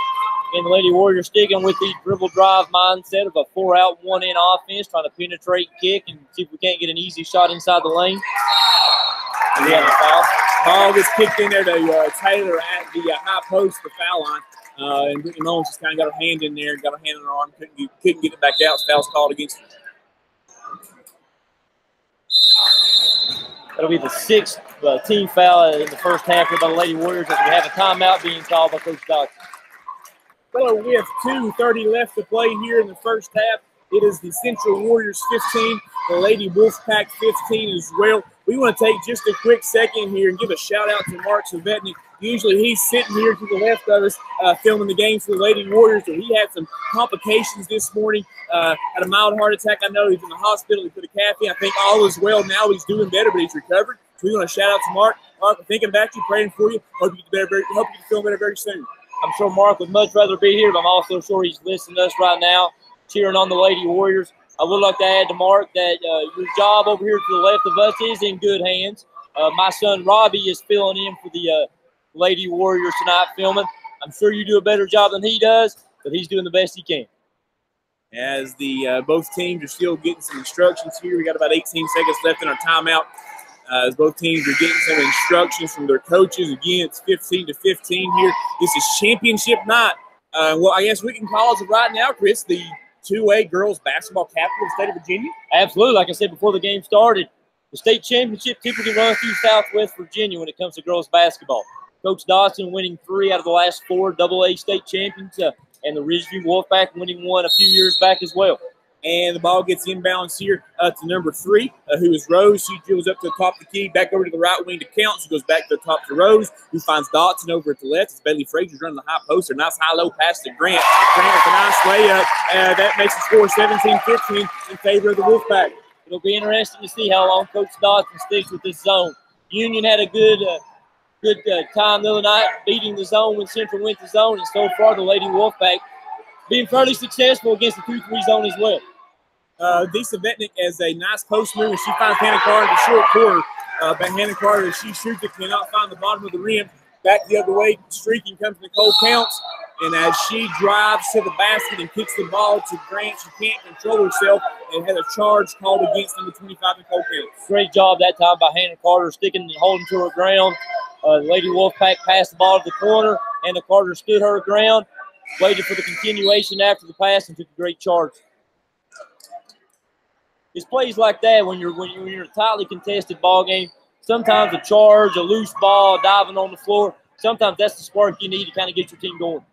Speaker 2: And the Lady Warriors sticking with the dribble drive mindset of a 4-out, 1-in offense, trying to penetrate, kick, and see if we can't get an easy shot inside the lane. And we have a foul.
Speaker 1: Ball was kicked in there to Taylor at the high post, the foul line. And Brittany Mullins just kind of got her hand in there, got her hand on her arm, couldn't get it back out. Foul's called against her.
Speaker 2: That'll be the 6th team foul in the first half by the Lady Warriors as we have a timeout being called by Coach Dotson.
Speaker 1: Well, with 2:30 left to play here in the first half, it is the Central Warriors 15, the Lady Wolfpack 15 as well. We want to take just a quick second here and give a shout-out to Mark Savetnik. Usually he's sitting here to the left of us filming the game for the Lady Warriors, but he had some complications this morning. Had a mild heart attack. I know he's in the hospital. He put a calf in. I think all is well now. He's doing better, but he's recovered. So we want to shout out to Mark. Mark, we're thinking about you, praying for you. Hope you get better. Hope you can feel better very soon.
Speaker 2: I'm sure Mark would much rather be here, but I'm also sure he's listening to us right now, cheering on the Lady Warriors. I would like to add to Mark that your job over here to the left of us is in good hands. My son Robbie is filling in for the Lady Warriors tonight filming. I'm sure you do a better job than he does, but he's doing the best he can.
Speaker 1: As the both teams are still getting some instructions here. We got about 18 seconds left in our timeout. As both teams are getting some instructions from their coaches. Again, it's 15-15 here. This is championship night. Well, I guess we can call it right now, Chris, the 2A girls basketball capital of the state of Virginia.
Speaker 2: Absolutely. Like I said before the game started, The state championship typically runs through Southwest Virginia when it comes to girls basketball. Coach Dodson winning 3 out of the last 4 AA state champions, and the Ridgeview Wolfpack winning 1 a few years back as well.
Speaker 1: And the ball gets inbounds here to number 3, who is Rose. She dribbles up to the top of the key, back over to the right wing to count. She goes back to the top to Rose, who finds Dotson over at the left. It's Bailey Frazier's running the high post. A nice high-low pass to Grant. Grant with a nice layup. That makes the score 17-15 in favor of the Wolfpack.
Speaker 2: It'll be interesting to see how long Coach Dodson sticks with this zone. Union had a good time the other night beating the zone when Central went to zone, and so far the Lady Wolfpack being fairly successful against the 2-3 zone as well.
Speaker 1: Disa Vetnick has a nice post move, and she finds Hannah Carter in the short corner. But Hannah Carter, as she shoots it, cannot find the bottom of the rim. Back the other way, streaking comes Nicole Counts. And as she drives to the basket and kicks the ball to Grant, she can't control herself and had a charge called against number 25, Nicole Counts.
Speaker 2: Great job that time by Hannah Carter, sticking and holding to her ground. Lady Wolfpack passed the ball to the corner. Hannah Carter stood her ground, waited for the continuation after the pass, and took a great charge. It's plays like that when you're in a tightly contested ball game. Sometimes a charge, a loose ball, diving on the floor. Sometimes that's the spark you need to kind of get your team going.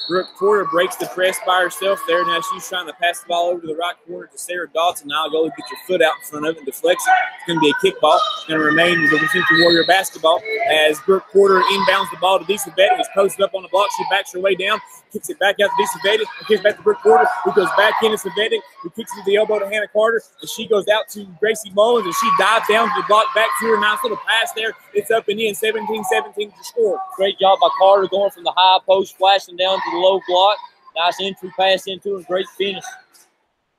Speaker 1: Brooke Porter breaks the press by herself there. Now she's trying to pass the ball over to the right corner to Sarah Dodson. Now go get your foot out in front of it and deflects it. It's going to be a kickball. It's going to remain with the Central Warrior basketball as Brooke Porter inbounds the ball to Disa Vettick. It's posted up on the block. She backs her way down, kicks it back out to Disa Vettick, and kicks back to Brooke Porter, who goes back into Vettick, who kicks it to the elbow to Hannah Carter, and she goes out to Gracie Mullins, and she dives down to the block back to her. Nice little pass there. It's up and in, 17-17 to score.
Speaker 2: Great job by Carter going from the high post, flashing down to the low block. Nice entry pass into it, great finish.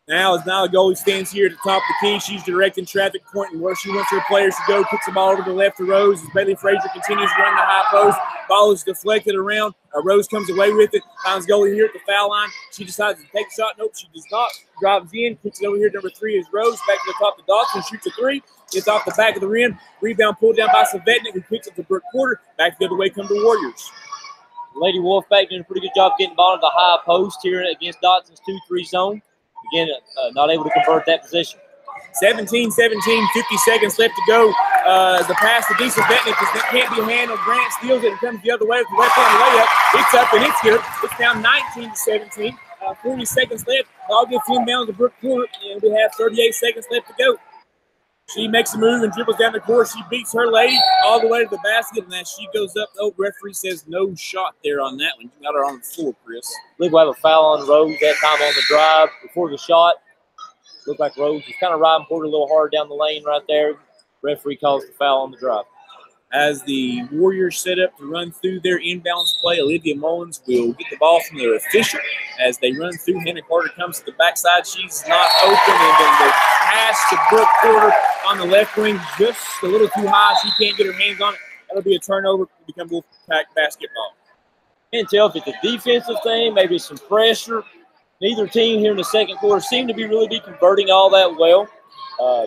Speaker 1: Now the goalie stands here at the top of the key. She's directing traffic, pointing where she wants her players to go. Kicks the ball over to the left to Rose as Bailey Frazier continues to run the high post. Ball is deflected around. Rose comes away with it. Finds goalie here at the foul line. She decides to take a shot. Nope, she does not. Drives in. Kicks it over here. Number 3 is Rose. Back to the top to Dodson. Shoots a 3. Gets off the back of the rim. Rebound pulled down by Savetnik, who kicks it to Brooke Porter. Back the other way come the Warriors.
Speaker 2: Lady Wolfpack doing a pretty good job getting the ball to the high post here against Dodson's 2-3 zone. Again, not able to convert that position.
Speaker 1: 17-17, 50 seconds left to go. The pass to Disa Vetnick can't be handled. Grant steals it and comes the other way with the left hand layup. It's up and it's good. It's down 19-17. 40 seconds left. Ball gets inbound to Brooke Porter, and we have 38 seconds left to go. She makes a move and dribbles down the court. She beats her lady all the way to the basket, and as she goes up, the referee says no shot there on that one. You got her on the floor, Chris.
Speaker 2: I believe we'll have a foul on Rose that time on the drive before the shot. Looked like Rose was kind of riding Porter a little hard down the lane right there. Referee calls the foul on the drive.
Speaker 1: As the Warriors set up to run through their inbounds play, Olivia Mullins will get the ball from their official. As they run through, Hannah Carter comes to the backside. She's not open, and then the pass to Brooke Porter on the left wing just a little too high. She can't get her hands on it. That'll be a turnover to become Wolfpack basketball.
Speaker 2: Can't tell if it's a defensive thing, maybe some pressure. Neither team here in the second quarter seem to be converting all that well.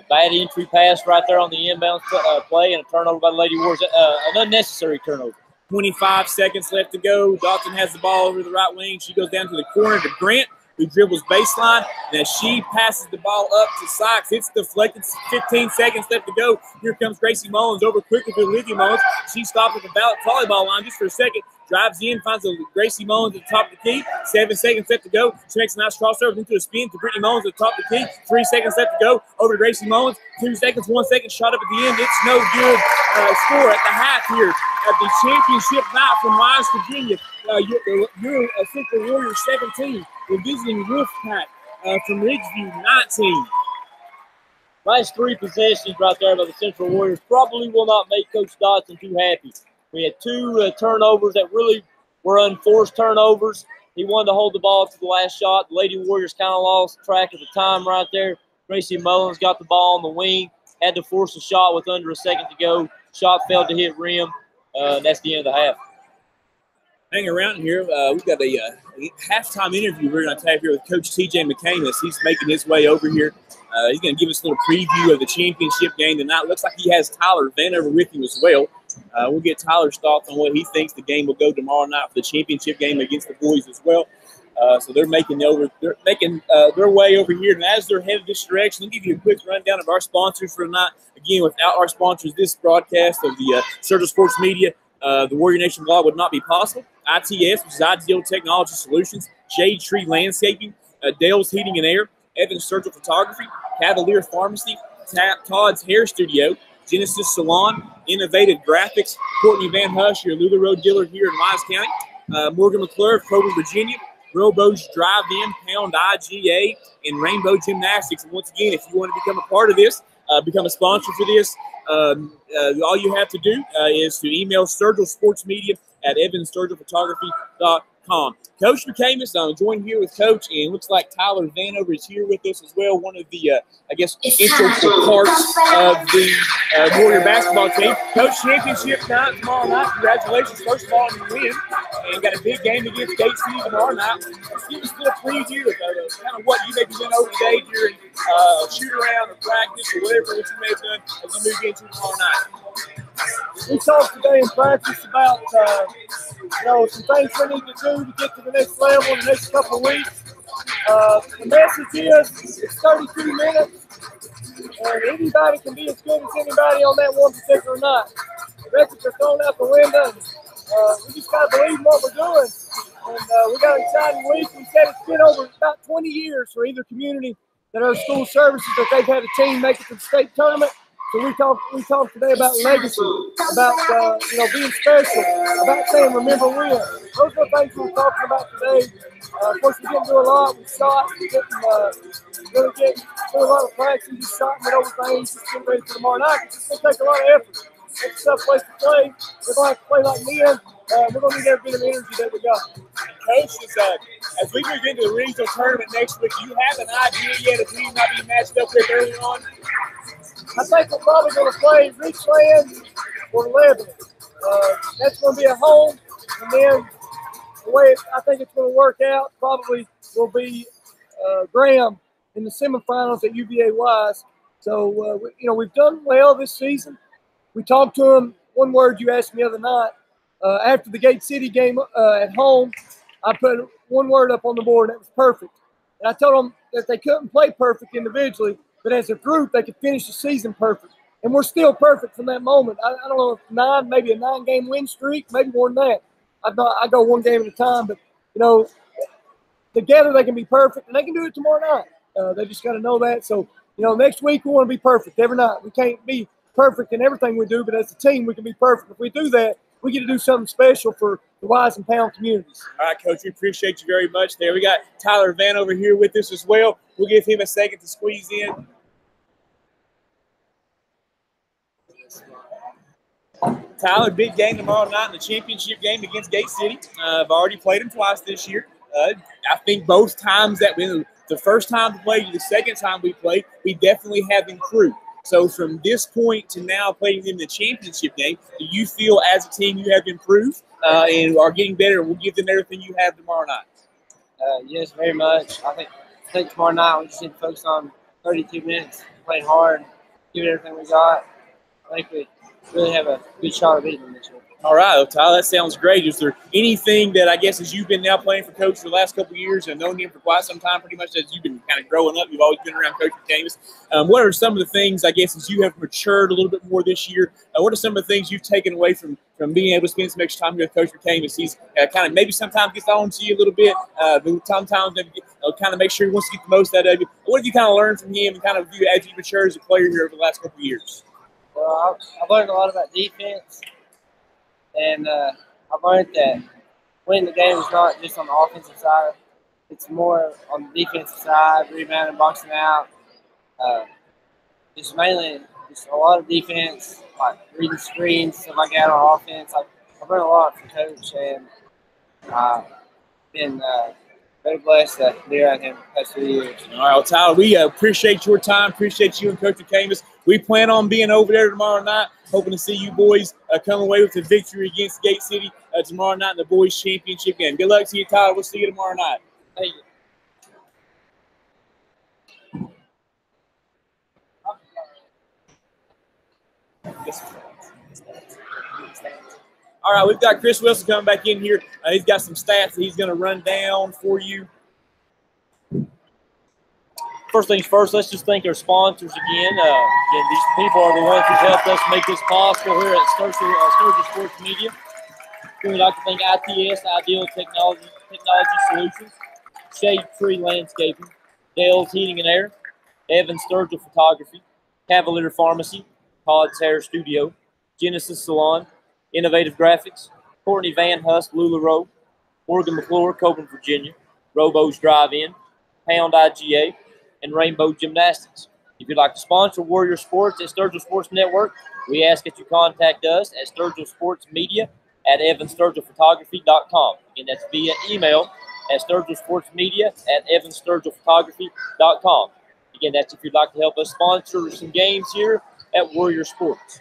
Speaker 2: Bad entry pass right there on the inbound play, and a turnover by the Lady Warriors, an unnecessary turnover.
Speaker 1: 25 seconds left to go. Dodson has the ball over the right wing. She goes down to the corner to Grant, who dribbles baseline. And as she passes the ball up to Sykes, it's deflected. 15 seconds left to go. Here comes Gracie Mullins over quickly to Olivia Mullins. She stops at the volleyball line just for a second. Drives in, finds a Gracie Mullins at the top of the key. 7 seconds left to go. She makes a nice crossover into a spin to Brittany Mullins at the top of the key. 3 seconds left to go. Over to Gracie Mullins. 2 seconds, 1 second. Shot up at the end. It's no good. Score at the half here at the championship night from Wise, Virginia. You're Central Warriors 17. We're visiting Wolfpack from Ridgeview 19.
Speaker 2: Nice 3 possessions right there by the Central Warriors. Probably will not make Coach Dodson too happy. We had 2 turnovers that really were unforced turnovers. He wanted to hold the ball to the last shot. The Lady Warriors kind of lost track of the time right there. Gracie Mullins got the ball on the wing, had to force a shot with under a second to go. Shot failed to hit rim. That's the end of the half.
Speaker 1: Hang around here. We've got a halftime interview we're going to have here with Coach T.J. McCamus. He's making his way over here. He's going to give us a little preview of the championship game tonight. Looks like he has Tyler Vanover with him as well. We'll get Tyler's thoughts on what he thinks the game will go tomorrow night for the championship game against the boys as well. So they're making their way over here. And as they're headed this direction, let me give you a quick rundown of our sponsors for tonight. Again, without our sponsors, this broadcast of the Sturgill Sports Media, the Warrior Nation blog would not be possible. ITS, which is Ideal Technology Solutions, Shade Tree Landscaping, Dale's Heating and Air, Evans Sturgill Photography, Cavalier Pharmacy, Todd's Hair Studio, Genesis Salon, Innovative Graphics, Courtney Van Hush, your Lula Road dealer here in Wise County, Morgan McClure, Coburn, Virginia, Robo's Drive-In, Pound IGA, and Rainbow Gymnastics. And once again, if you want to become a part of this, become a sponsor for this, all you have to do is to email Sturgill Sports Media at evansturgillphotography.com. Coach McCamus, I'm joined here with Coach, and looks like Tyler Vanover is here with us as well, one of the, integral parts of the Warrior basketball team. Coach, championship night tomorrow night. Congratulations, first of all, on your win. And got a big game against Gate City tomorrow night. Let's give us a little preview of kind of what you may be doing over today during shoot-around or practice or whatever that you may have done as you move into tomorrow night.
Speaker 5: We talked today in practice about some things we need to do to get to the next level in the next couple of weeks. The message is it's 32 minutes, and anybody can be as good as anybody on that one particular night. The records are thrown out the window. We just got to believe in what we're doing. And we got an exciting week. We said it's been over about 20 years for either community that are school services that they've had a team make it to the state tournament. So we talked today about legacy, about being special, about saying remember when. Those are the things we were talking about today. Of course, we didn't do a lot. We shot. We didn't really do a lot of practice. We shot and over things. Just get ready for tomorrow night. It's going to take a lot of effort. It's a tough place to play. We're going to have to play like men. We're going to need every bit of energy that we got.
Speaker 1: Coach, as we move into the regional tournament next week, do you have an idea yet of who you might be matched up with early on?
Speaker 5: I think we're probably going to play Richland or Lebanon. That's going to be at home. And then the way I think it's going to work out probably will be Graham in the semifinals at UVA Wise. So, we've done well this season. We talked to him. One word you asked me the other night. After the Gate City game at home, I put one word up on the board, and that was perfect. And I told them that they couldn't play perfect individually, but as a group, they could finish the season perfect. And we're still perfect from that moment. I don't know if maybe a 9-game win streak, maybe more than that. I go one game at a time, but, together they can be perfect, and they can do it tomorrow night. They just got to know that. So, next week we want to be perfect every night. We can't be perfect in everything we do, but as a team, we can be perfect. If we do that, we get to do something special for the Wise and Pound communities.
Speaker 1: All right, Coach, we appreciate you very much there. We got Tyler Vanover here with us as well. We'll give him a second to squeeze in. Tyler, big game tomorrow night in the championship game against Gate City. I've already played them twice this year. I think both times that the first time we played, the second time we played, we definitely have improved. So from this point to now playing them in the championship game, do you feel as a team you have improved and are getting better and will give them everything you have tomorrow night?
Speaker 6: Yes, very much. I think tomorrow night we just need to focus on 32 minutes, play hard, give it everything we got. I think we really have a good shot at beating them this year.
Speaker 1: All right, well, Tyler, that sounds great. Is there anything that I guess as you've been now playing for Coach for the last couple of years and known him for quite some time, pretty much as you've been kind of growing up, you've always been around Coach McCamus. What are some of the things, I guess, as you have matured a little bit more this year, what are some of the things you've taken away from being able to spend some extra time here with Coach McCamus? He's kind of maybe sometimes gets on to you a little bit, but sometimes kind of make sure he wants to get the most out of you. What have you kind of learned from him and kind of you as you mature as a player here over the last couple of years?
Speaker 6: Well, I've learned a lot about defense. And I've learned that winning the game is not just on the offensive side. It's more on the defensive side, rebounding, boxing out. Just mainly just a lot of defense, like reading screens, stuff like that on offense. I've learned a lot from Coach, and I've been very blessed to be around him the past 2 years.
Speaker 1: All right, well, Tyler, we appreciate your time, appreciate you and Coach McCamus. We plan on being over there tomorrow night, hoping to see you boys come away with a victory against Gate City tomorrow night in the boys' championship game. Good luck to you, Tyler. We'll see you tomorrow night.
Speaker 6: Thank you.
Speaker 1: All right, we've got Chris Wilson coming back in here. He's got some stats that he's going to run down for you.
Speaker 2: First things first, let's just thank our sponsors again. Again, these people are the ones who helped us make this possible here at Sturgis Sports Media. We'd like to thank ITS, Ideal Technology Solutions, Shade Tree Landscaping, Dale's Heating and Air, Evan Sturgill Photography, Cavalier Pharmacy, Todd's Hair Studio, Genesis Salon, Innovative Graphics, Courtney Van Hust, LuLaRoe, Morgan McClure, Coburn, Virginia, Robo's Drive-In, Pound IGA, and Rainbow Gymnastics. If you'd like to sponsor Warrior Sports at Sturgill Sports Network, we ask that you contact us at Sturgill Sports Media at evansturgillphotography.com. Again, that's via email at sturgillsportsmedia@evansturgillphotography.com. Again, that's if you'd like to help us sponsor some games here at Warrior Sports.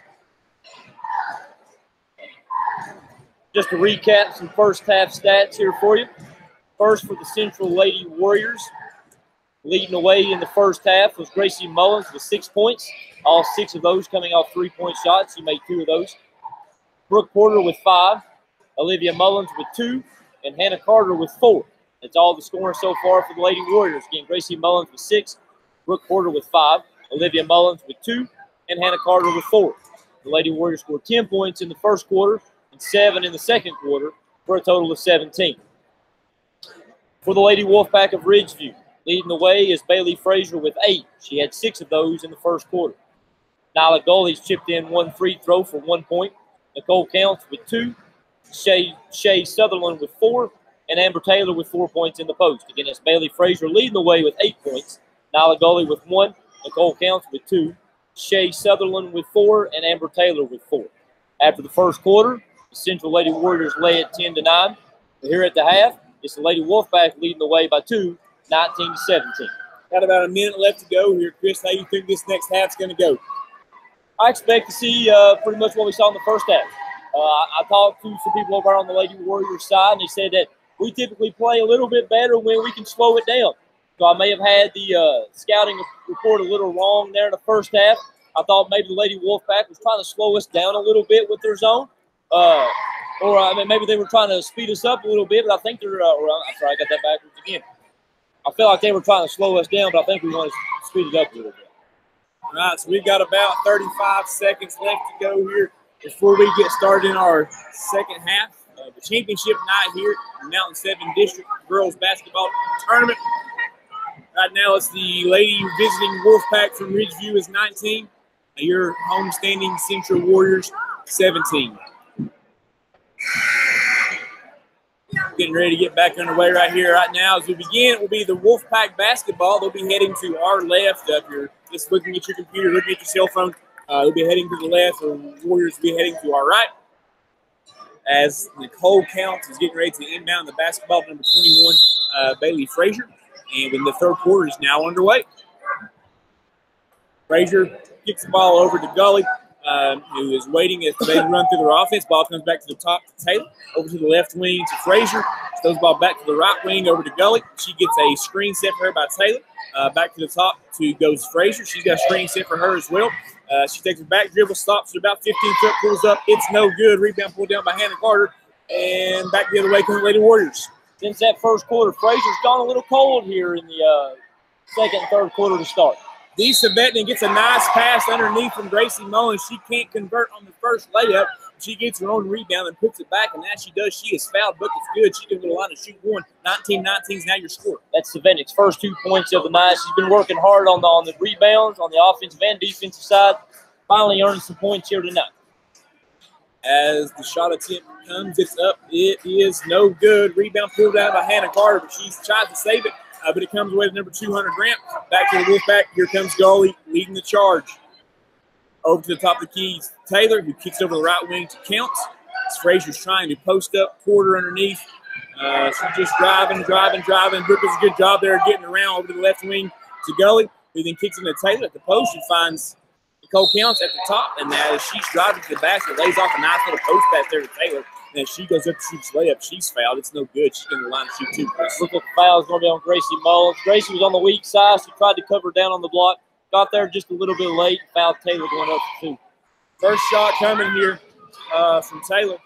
Speaker 2: Just to recap some first half stats here for you. First, for the Central Lady Warriors, leading the way in the first half was Gracie Mullins with 6 points. All 6 of those coming off 3-point shots. She made 2 of those. Brooke Porter with 5. Olivia Mullins with 2. And Hannah Carter with 4. That's all the scoring so far for the Lady Warriors. Again, Gracie Mullins with 6. Brooke Porter with 5. Olivia Mullins with 2. And Hannah Carter with 4. The Lady Warriors scored 10 points in the first quarter and 7 in the second quarter for a total of 17. For the Lady Wolfpack of Ridgeview, leading the way is Bailey Frazier with 8. She had 6 of those in the first quarter. Nyla Gully's chipped in 1 free throw for 1 point. Nicole Counts with 2. Shay Sutherland with 4. And Amber Taylor with 4 points in the post. Again, that's Bailey Frazier leading the way with 8 points. Nyla Gully with 1. Nicole Counts with 2. Shay Sutherland with 4. And Amber Taylor with 4. After the first quarter, the Central Lady Warriors led 10-9. Here at the half, it's the Lady Wolfpack leading the way by 2, 19-17.
Speaker 1: Got about a minute left to go here, Chris. How do you think this next half's going to go?
Speaker 2: I expect to see pretty much what we saw in the first half. I talked to some people over on the Lady Warriors side, and they said that we typically play a little bit better when we can slow it down. So I may have had the scouting report a little wrong there in the first half. I thought maybe the Lady Wolfpack was trying to slow us down a little bit with their zone. Maybe they were trying to speed us up a little bit, but I think they're I'm sorry, I got that backwards again. I feel like they were trying to slow us down, but I think we want to speed it up a little bit.
Speaker 1: All right, so we've got about 35 seconds left to go here before we get started in our second half. The championship night here at the Mountain 7 District Girls Basketball Tournament. Right now, it's the Lady visiting Wolfpack from Ridgeview is 19. Your homestanding Central Warriors 17. Getting ready to get back underway right here, right now. As we begin, it will be the Wolfpack basketball. They'll be heading to our left up here. Just looking at your computer, looking at your cell phone. They'll be heading to the left, or Warriors will be heading to our right. As Nicole Counts is getting ready to inbound the basketball, number 21, Bailey Frazier. And when the third quarter is now underway. Frazier kicks the ball over to Gully, who is waiting as they run through their offense. Ball comes back to the top to Taylor, over to the left wing to Frazier. Throws the ball back to the right wing over to Gully. She gets a screen set for her by Taylor. Back to the top goes Frazier. She's got a screen set for her as well. She takes a back dribble, stops at about 15 foot, pulls up. It's no good. Rebound pulled down by Hannah Carter. And back the other way come the Lady Warriors.
Speaker 2: Since that first quarter, Frazier's gone a little cold here in the second and third quarter to start.
Speaker 1: Dee Savetnan gets a nice pass underneath from Gracie Mullins. She can't convert on the first layup. She gets her own rebound and puts it back, and as she does, she is fouled. Bucket's good. She can go to the line and shoot one. 19-19 is now your score.
Speaker 2: That's Savetnan's first 2 points of the night. She's been working hard on the rebounds, on the offensive and defensive side. Finally earning some points here tonight.
Speaker 1: As the shot attempt comes, it's up. It is no good. Rebound pulled out by Hannah Carter, but she's tried to save it. But it comes away with number 200 Grant. Back to the Wolfpack. Here comes Gully leading the charge. Over to the top of the keys, Taylor, who kicks over the right wing to Counts. Frazier's trying to post up, Porter underneath. She's just driving. Brooke does a good job there getting around over to the left wing to Gully, who then kicks into Taylor at the post. She finds Nicole Counts at the top, and as she's driving to the basket, lays off a nice little post pass there to Taylor. And as she goes up to shoot this layup, she's fouled. It's no good. She's going to line to shoot two.
Speaker 2: Look at the foul is going to be on Gracie Mullins. Gracie was on the weak side. She tried to cover down on the block. Got there just a little bit late. Fouled Taylor going up for two.
Speaker 1: First shot coming here from Taylor.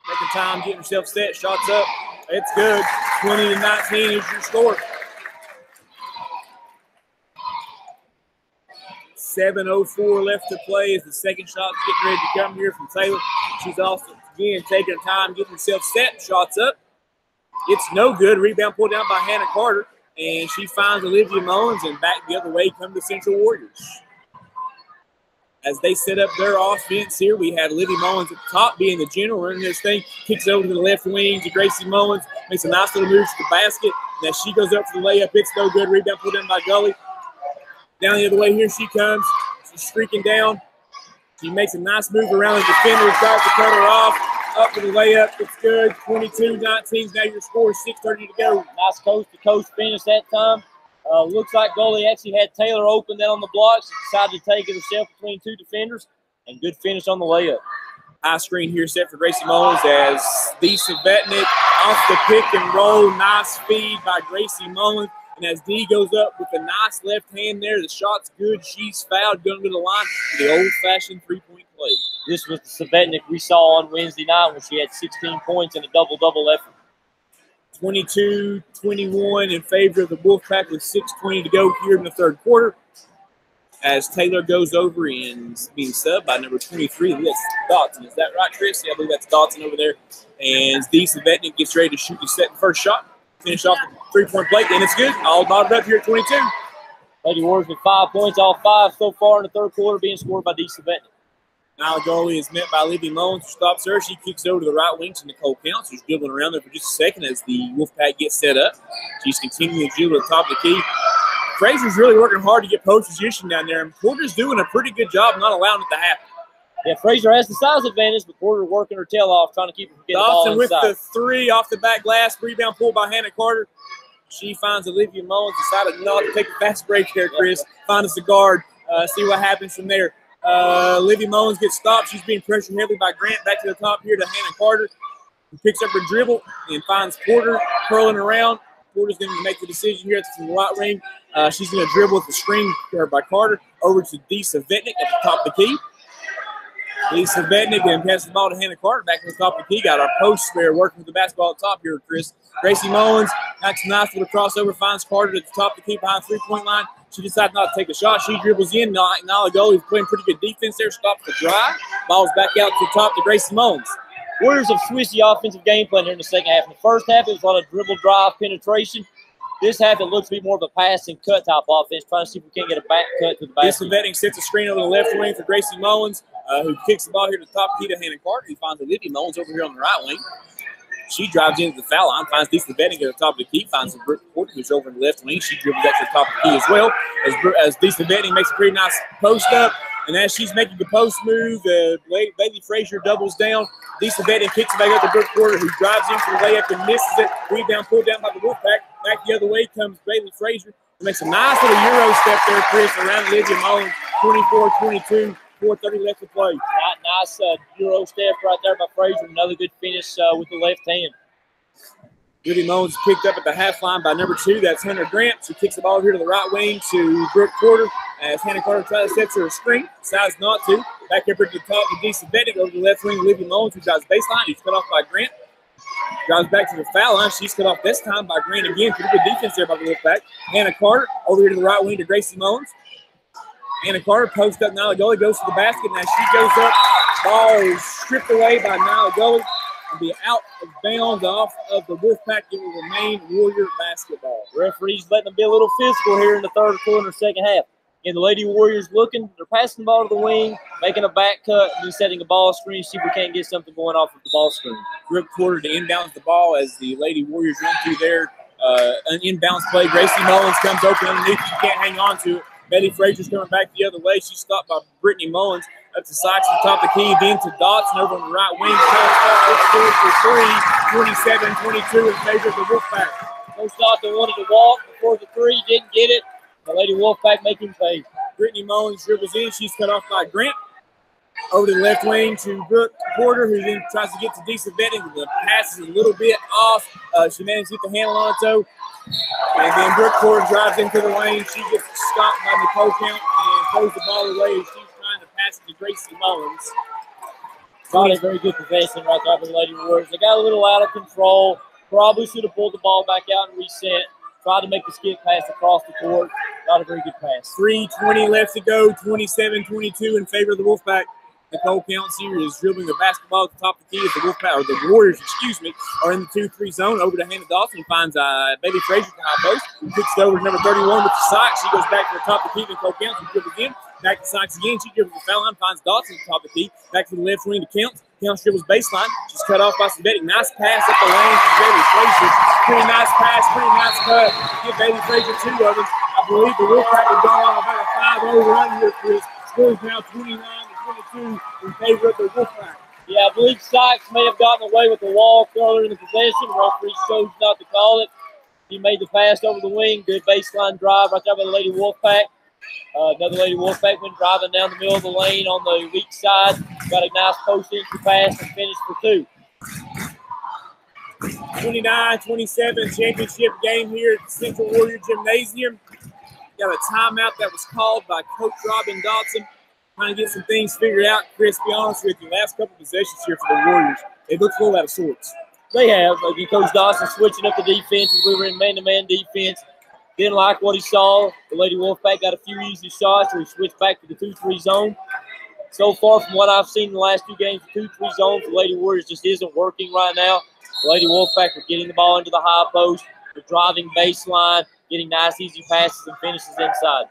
Speaker 1: taking time, getting herself set, shots up. It's good. 20-19 is your score. 7:04 left to play as the second shot's getting ready to come here from Taylor. She's also, again, taking her time, getting herself set, shots up. It's no good. Rebound pulled down by Hannah Carter, and she finds Olivia Mullins, and back the other way come the Central Warriors. As they set up their offense here, we have Olivia Mullins at the top being the general, running this thing, kicks it over to the left wing to Gracie Mullins, makes a nice little move to the basket, and as she goes up for the layup, it's no good. Rebound pulled down by Gully. Down the other way, here she comes. She's streaking down. She makes a nice move around the defender, tries to cut her off. Up for the layup. It's good. 22-19. Now your score is 6:30 to go.
Speaker 2: Nice coast-to-coast finish that time. Looks like Gully actually had Taylor open that on the block. She decided to take it herself between two defenders, and good finish on the layup.
Speaker 1: High screen here set for Gracie Mullins as Disa Vetnick off the pick and roll. Nice feed by Gracie Mullins. And as Dee goes up with a nice left hand there, the shot's good. She's fouled, going to the line for the old-fashioned three-point play.
Speaker 2: This was the Savetnik we saw on Wednesday night when she had 16 points and a double-double effort.
Speaker 1: 22-21 in favor of the Wolfpack with 6:20 to go here in the third quarter. As Taylor goes over and being subbed by number 23, that's Dotson. Is that right, Chris? Yeah, I believe that's Dotson over there. And Dee Savetnik gets ready to shoot the first shot. Finish off the three-point plate, and it's good. All knotted up here at 22.
Speaker 2: Lady Warriors with 5 points, all 5 so far in the third quarter, being scored by Dee Savetnik.
Speaker 1: Now the goalie is met by Olivia Mullins, who stops her. She kicks over to the right wing to Nicole Counts, who's dribbling around there for just a second as the Wolfpack gets set up. She's continuing to dribble at the top of the key. Fraser's really working hard to get post position down there, and Porter's doing a pretty good job not allowing it to happen.
Speaker 2: Yeah, Fraser has the size advantage, but Porter working her tail off, trying to keep her from getting the ball
Speaker 1: Dawson
Speaker 2: inside.
Speaker 1: with the three off the back glass. Rebound pulled by Hannah Carter. She finds Olivia Mullins, decided not to take a fast break there, Chris. Find us a guard, see what happens from there. Olivia Mullins gets stopped. She's being pressured heavily by Grant. Back to the top here to Hannah Carter, who picks up her dribble and finds Porter curling around. Porter's going to make the decision here at the right wing. She's going to dribble with the screen by Carter over to Dee Savetnik at the top of the key. Dee Savetnik and passes the ball to Hannah Carter back to the top of the key. Got our post spare working with the basketball at the top here, Chris. Gracie Mullins knocks a nice little crossover, finds Carter at the top of the key behind the three-point line. She decides not to take a shot. She dribbles in. Nala goalie's playing pretty good defense there. Stops the drive. Ball's back out to the top to Gracie Mullins.
Speaker 2: Warriors have switched the offensive game plan here in the second half. In the first half, it was a lot of dribble, drive, penetration. This half, it looks to be more of a pass and cut type offense, trying to see if we can't get a back cut to the basket.
Speaker 1: Vetting sets a screen over the left wing for Gracie Mullins, who kicks the ball here to the top key to Hannah Carter. He finds Olivia Mullins over here on the right wing. She drives into the foul line, finds Disa Vetting at the top of the key, finds the Brooke Porter, who's over in the left wing. She dribbles back to the top of the key as well, as Disa Vetting makes a pretty nice post up. And as she's making the post move, Bailey Frazier doubles down. Disa Vetting kicks it back up to Brooke Porter, who drives in for the layup and misses it. Rebound pulled down by the Wolfpack. Back the other way comes Bailey Frazier. Makes a nice little Euro step there, Chris, around Olivia Mullins. 24-22, 4:30 left to play.
Speaker 2: Nice Euro step right there by Frazier. Another good finish with the left hand.
Speaker 1: Olivia Mullins picked up at the half line by number 2. That's Hunter Grant. She kicks the ball here to the right wing to Brooke Porter as Hannah Carter tries to set her a screen. Decides not to. Back up here to the top of Disa Vetting over to the left wing. Olivia Mullins, who drives baseline. He's cut off by Grant. Drives back to the foul line. She's cut off this time by Grant again. Pretty good defense there by the Wolfpack. Hannah Carter over here to the right wing to Gracie Mullins. Hannah Carter posts up. Nyla Gully goes to the basket. Now she goes up. Ball is stripped away by Nyla Gully and be out of bounds off of the Wolfpack. It will remain Warrior basketball.
Speaker 2: Referees letting them be a little physical here in the third quarter, second half. And the Lady Warriors looking. They're passing the ball to the wing, making a back cut, and then setting a ball screen. See if we can't get something going off of the ball screen.
Speaker 1: Brooke Porter to inbounds the ball as the Lady Warriors run through their an inbounds play. Gracie Mullins comes open underneath. She can't hang on to it. Betty Frazier's coming back the other way. She's stopped by Brittany Mullins. Up to Sykes at the top of the key. Then to Dotson over on the right wing. It's good for 3. 27-22 in favor of the Wolfpack.
Speaker 2: Coach Dotson wanted to walk before the 3. Didn't get it. The Lady Wolfpack making pay.
Speaker 1: Brittany Mullins dribbles in. She's cut off by Grant. Over to the left wing to Brooke Porter, who then tries to get to Disa Vetting. The pass is a little bit off. She managed to get the handle on it, though. And then Brooke Porter drives into the lane. She gets stopped by Nicole Count and throws the ball away. She's trying to pass it to Gracie Mullins.
Speaker 2: Got a very good possession right there by the Lady Warriors. They got a little out of control. Probably should have pulled the ball back out and reset. Tried to make the skip pass across the court. Got a very good pass.
Speaker 1: 3:20 left to go, 27-22 in favor of the Wolfpack. Nicole Counts here is dribbling the basketball at the top of the key as the Wolfpack, or the Warriors, are in the 2-3 zone. Over to Hannah Dawson. He finds Bailey Frazier at the high post. He kicks it over to number 31 with the Sykes. She goes back to the top of the key. Nicole Counts. She dribbles in. Back to Sykes again. She dribbles the foul line. Finds Dawson at the top of the key. Back to the left wing to Counts. Counts dribbles baseline. She's cut off by Sabetic. Nice pass up the lane to Bailey Frazier. Pretty nice pass. Pretty nice cut. Give Bailey Frazier 2 of them. I believe the Wolfpack have gone on about a 5-0 run here, Chris. Score is now 29-22 in favor of the Wolfpack.
Speaker 2: Yeah, I believe Sykes may have gotten away with the walk earlier in the possession. Referee chose not to call it. He made the pass over the wing. Good baseline drive right there by the Lady Wolfpack. Another Lady Wolfpack went driving down the middle of the lane on the weak side. Got a nice post entry pass and finished for 2.
Speaker 1: 29-27 championship game here at the Central Warrior Gymnasium. Got a timeout that was called by Coach Robin Dodson. Trying to get some things figured out. Chris, be honest with you, last couple possessions here for the Warriors, it looks a little out of sorts.
Speaker 2: They have. Again, Coach Dawson switching up the defense as we were in man-to-man defense. Didn't like what he saw. The Lady Wolfpack got a few easy shots, so he switched back to the 2-3 zone. So far, from what I've seen in the last 2 games, the 2-3 zone for the Lady Warriors just isn't working right now. The Lady Wolfpack are getting the ball into the high post. They're driving baseline, getting nice, easy passes and finishes inside.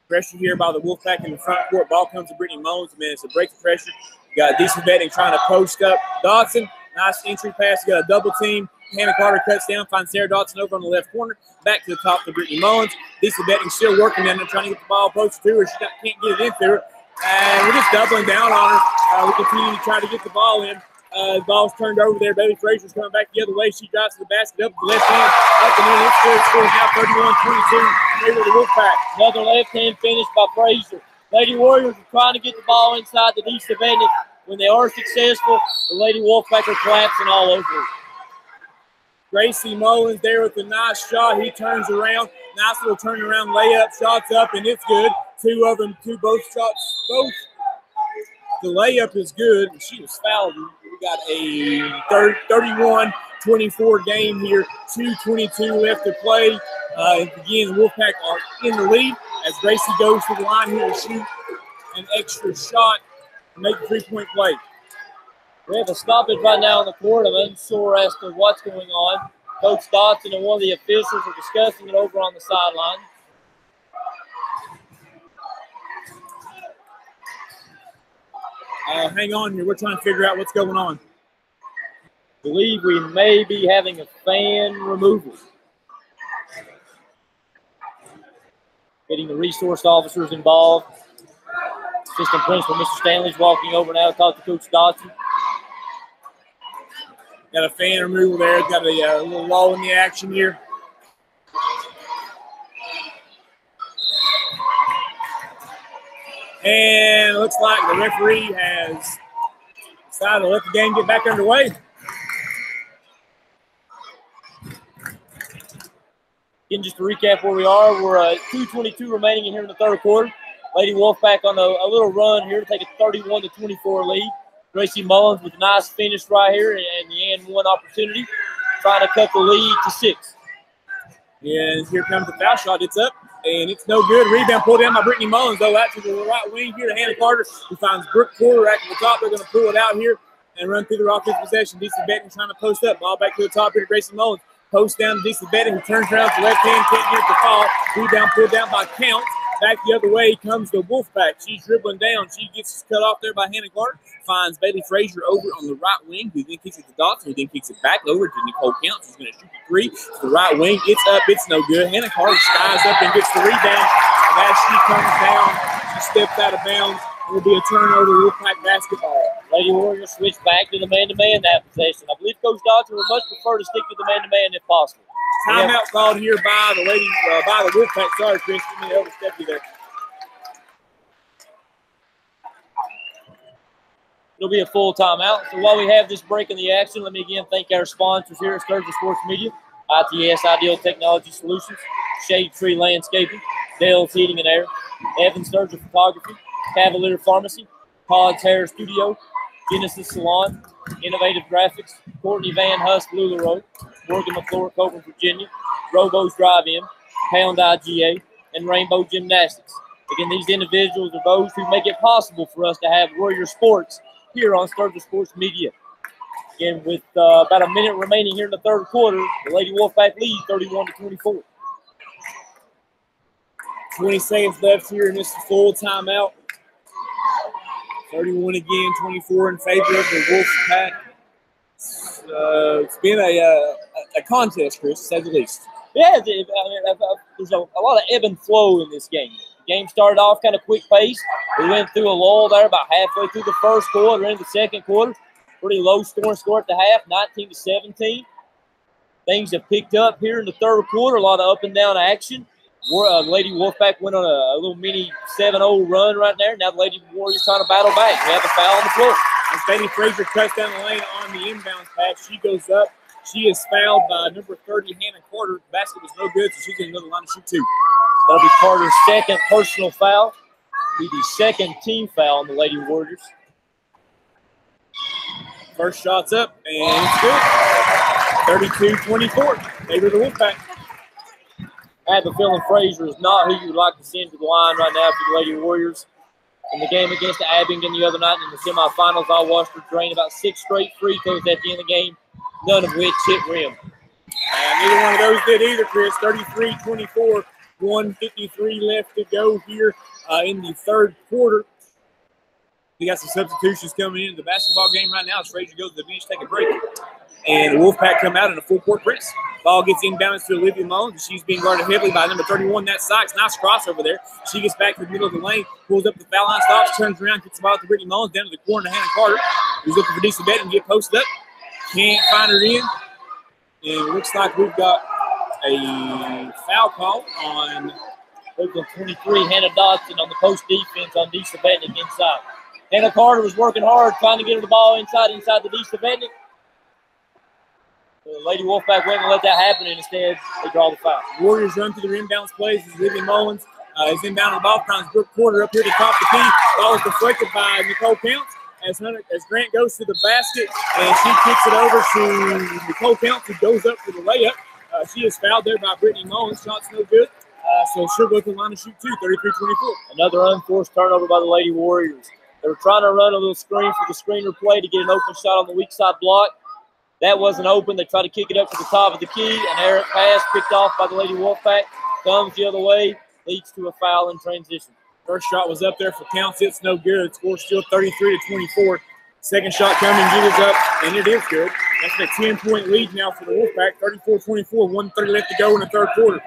Speaker 1: Pressure here by the Wolfpack in the front court. Ball comes to Brittany Mullins. It's a break the pressure. You got decent betting trying to post up Dodson. Nice entry pass. You got a double team. Hannah Carter cuts down, finds Sarah Dodson over on the left corner. Back to the top to Brittany Mullins. Decent betting still working down there, trying to get the ball posted to her. She can't get it into her. And we're just doubling down on her. We continue to try to get the ball in. The ball's turned over there. Bailey Frazier's coming back the other way. She drives to the basket up to the left hand. Up and in. It's good. Scores now 31-22. Favor the Wolfpack.
Speaker 2: Another left-hand finish by Frazier. Lady Warriors are trying to get the ball inside the D. Sabetic. When they are successful, the Lady Wolfpack are collapsing all over it.
Speaker 1: Gracie Mullins there with a nice shot. He turns around. Nice little turnaround layup. Shots up, and it's good. 2 of them, both shots. Both. The layup is good. She was fouled. We got a 31-24 game here. 2:22 left to play. Again, the Wolfpack are in the lead as Gracie goes to the line here to shoot an extra shot to make a 3-point play.
Speaker 2: We have a stoppage right now on the court. I'm unsure as to what's going on. Coach Dodson and one of the officials are discussing it over on the sideline.
Speaker 1: Hang on here. We're trying to figure out what's going on.
Speaker 2: I believe we may be having a fan removal. Getting the resource officers involved. Assistant Principal Mr. Stanley's walking over now to talk to Coach Dodson.
Speaker 1: Got a fan removal there. Got a little lull in the action here. And it looks like the referee has decided to let the game get back underway.
Speaker 2: Again, just to recap where we are, we're 2:22 remaining in here in the third quarter. Lady Wolfpack on a little run here to take a 31-24 lead. Gracie Mullins with a nice finish right here and the and one opportunity, trying to cut the lead to 6.
Speaker 1: And here comes the foul shot. It's up, and it's no good. Rebound pulled down by Brittany Mullins, though. Out to the right wing here to Hannah Carter, who finds Brooke Porter at the top. They're going to pull it out here and run through the Rockets possession. Decent betting trying to post up. Ball back to the top here to Gracie Mullins. Post down to Decent betting, who turns around to the left hand, can't get it to fall. Rebound pulled down by Count. Back the other way comes the Wolfpack. She's dribbling down. She gets cut off there by Hannah Carter. Finds Bailey Frazier over on the right wing, who then kicks it to Dodson, who then kicks it back over to Nicole Counts, who's going to shoot the 3 to the right wing. It's up. It's no good. Hannah Carter skies up and gets the rebound. And as she comes down, she steps out of bounds. It will be a turnover, Wolfpack basketball.
Speaker 2: Lady Warriors switch back to the man-to-man that possession. I believe Coach Dodson would much prefer to stick to the man-to-man if possible.
Speaker 1: Timeout called here by the by the Wolfpack. Sorry, Chris, give me the overstep you there.
Speaker 2: It'll be a full timeout. So while we have this break in the action, let me again thank our sponsors here at Sturgis Sports Media, ITS Ideal Technology Solutions, Shade Tree Landscaping, Dale's Heating and Air, Evan Sturgis Photography, Cavalier Pharmacy, Todd's Hair Studio, Genesis Salon, Innovative Graphics, Courtney Van Husk, LuLaRoe, Morgan McClure, Coburn, Virginia, Robo's Drive-In, Pound IGA, and Rainbow Gymnastics. Again, these individuals are those who make it possible for us to have Warrior Sports here on Sturgis Sports Media. Again, with about a minute remaining here in the third quarter, the Lady Wolfpack lead 31-24.
Speaker 1: 20 seconds left here in this full timeout. 31 again, 24 in favor of the Wolfpack. It's been a contest, Chris, to say the least.
Speaker 2: Yeah, there's a lot of ebb and flow in this game. The game started off kind of quick pace. We went through a lull there about halfway through the first quarter into the second quarter. Pretty low score at the half, 19-17. Things have picked up here in the third quarter, a lot of up and down action. Lady Wolfpack went on a little mini 7-0 run right there. Now the Lady Warriors trying to battle back. We have a foul on the floor.
Speaker 1: As Betty Frazier cuts down the lane on the inbound pass, she goes up. She is fouled by number 30, Hannah Carter. The basket was no good, so she's going to go to the line to shoot two.
Speaker 2: That'll be Carter's second personal foul. Be the second team foul on the Lady Warriors.
Speaker 1: First shot's up, and it's good. 32-24. Favor the Wolfpack.
Speaker 2: I have a feeling Frazier is not who you would like to send to the line right now for the Lady Warriors. In the game against Abingdon the other night in the semifinals, I watched her drain about 6 straight free throws at the end of the game, none of which hit rim.
Speaker 1: Neither one of those did either, Chris. 33-24, 1:53 left to go here in the third quarter. We got some substitutions coming into the basketball game right now. As Frazier goes to the bench, take a break. And the Wolfpack come out in a full-court press. Ball gets inbounded to Olivia Mullins. She's being guarded heavily by number 31, that's Sykes. Nice crossover there. She gets back to the middle of the lane, pulls up the foul line, stops, turns around, gets the ball to Brittany Mullins, down to the corner to Hannah Carter, who's looking for Disa Betton to get posted up. Can't find her in. And it looks like we've got a foul call on
Speaker 2: Oakland 23, Hannah Dodson on the post defense on Disa Betton inside. Hannah Carter was working hard trying to get her the ball inside the Disa Betton. The Lady Wolfpack went and let that happen, and instead they draw the foul.
Speaker 1: Warriors run through their inbounds plays as Olivia Mullins is inbound the ball. Finds Brooke Porter up here to top the key. Ball is deflected by Nicole Counts as Grant goes to the basket, and she kicks it over to Nicole Counts, who goes up for the layup. She is fouled there by Brittany Mullins. Shot's no good, so she'll go to the line to shoot two, 33-24.
Speaker 2: Another unforced turnover by the Lady Warriors. They were trying to run a little screen for the screener play to get an open shot on the weak side block. That wasn't open. They tried to kick it up to the top of the key. An errant pass picked off by the Lady Wolfpack. Comes the other way, leads to a foul in transition.
Speaker 1: First shot was up there for Counts. It's no good. Score still 33-24. Second shot coming, get it up, and it is good. That's a 10-point lead now for the Wolfpack. 34-24, 1:30 left to go in the third quarter.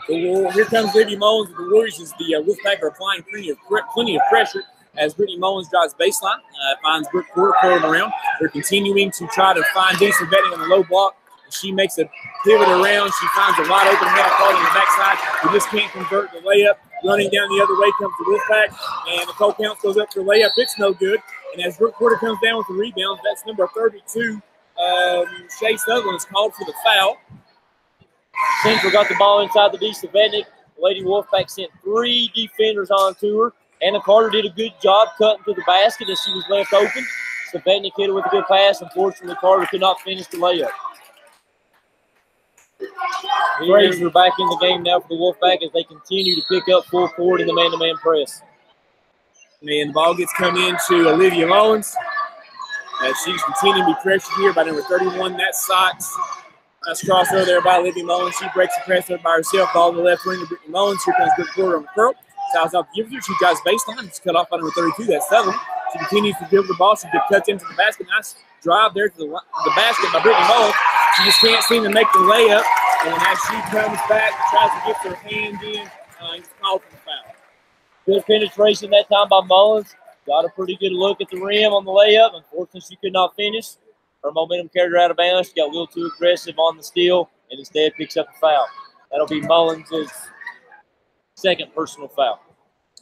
Speaker 1: So here comes Lady Mullins with the Warriors as the Wolfpack are applying plenty of pressure as Brittany Mullins drives baseline, finds Brooke Porter curling around. They're continuing to try to find Disa Betting on the low block. She makes a pivot around. She finds a wide open Hannah Carter on the backside. Who just can't convert the layup. Running down the other way comes the Wolfpack, and Nicole Counts goes up for the layup. It's no good. And as Brooke Porter comes down with the rebound, that's number 32, Shay Sutherland is called for the foul.
Speaker 2: Central got the ball inside the Disa Betting. Lady Wolfpack sent 3 defenders onto her. Hannah Carter did a good job cutting to the basket as she was left open. Savetnik hit her with a good pass. Unfortunately, Carter could not finish the layup. Frazier back in the game now for the Wolfpack as they continue to pick up full court in the man-to-man press.
Speaker 1: And the ball gets come into Olivia Mullins. As she's continuing to be pressured here by number 31, that's Sykes. Nice crossover there by Olivia Mullins. She breaks the press up by herself. Ball on the left wing to Brittany Mullins. Here comes Brooke Porter on the curl. Styles out the giver. She drives baseline. It's cut off by number 32. That's Sutherland. She continues to dribble the ball. She cuts into the basket. Nice drive there to the basket by Brittany Mullins. She just can't seem to make the layup. And as she comes back, tries to get her hand in, it's called for the foul.
Speaker 2: Good penetration that time by Mullins. Got a pretty good look at the rim on the layup. Unfortunately, she could not finish. Her momentum carried her out of bounds. She got a little too aggressive on the steal and instead picks up the foul. That'll be Mullins' second personal foul.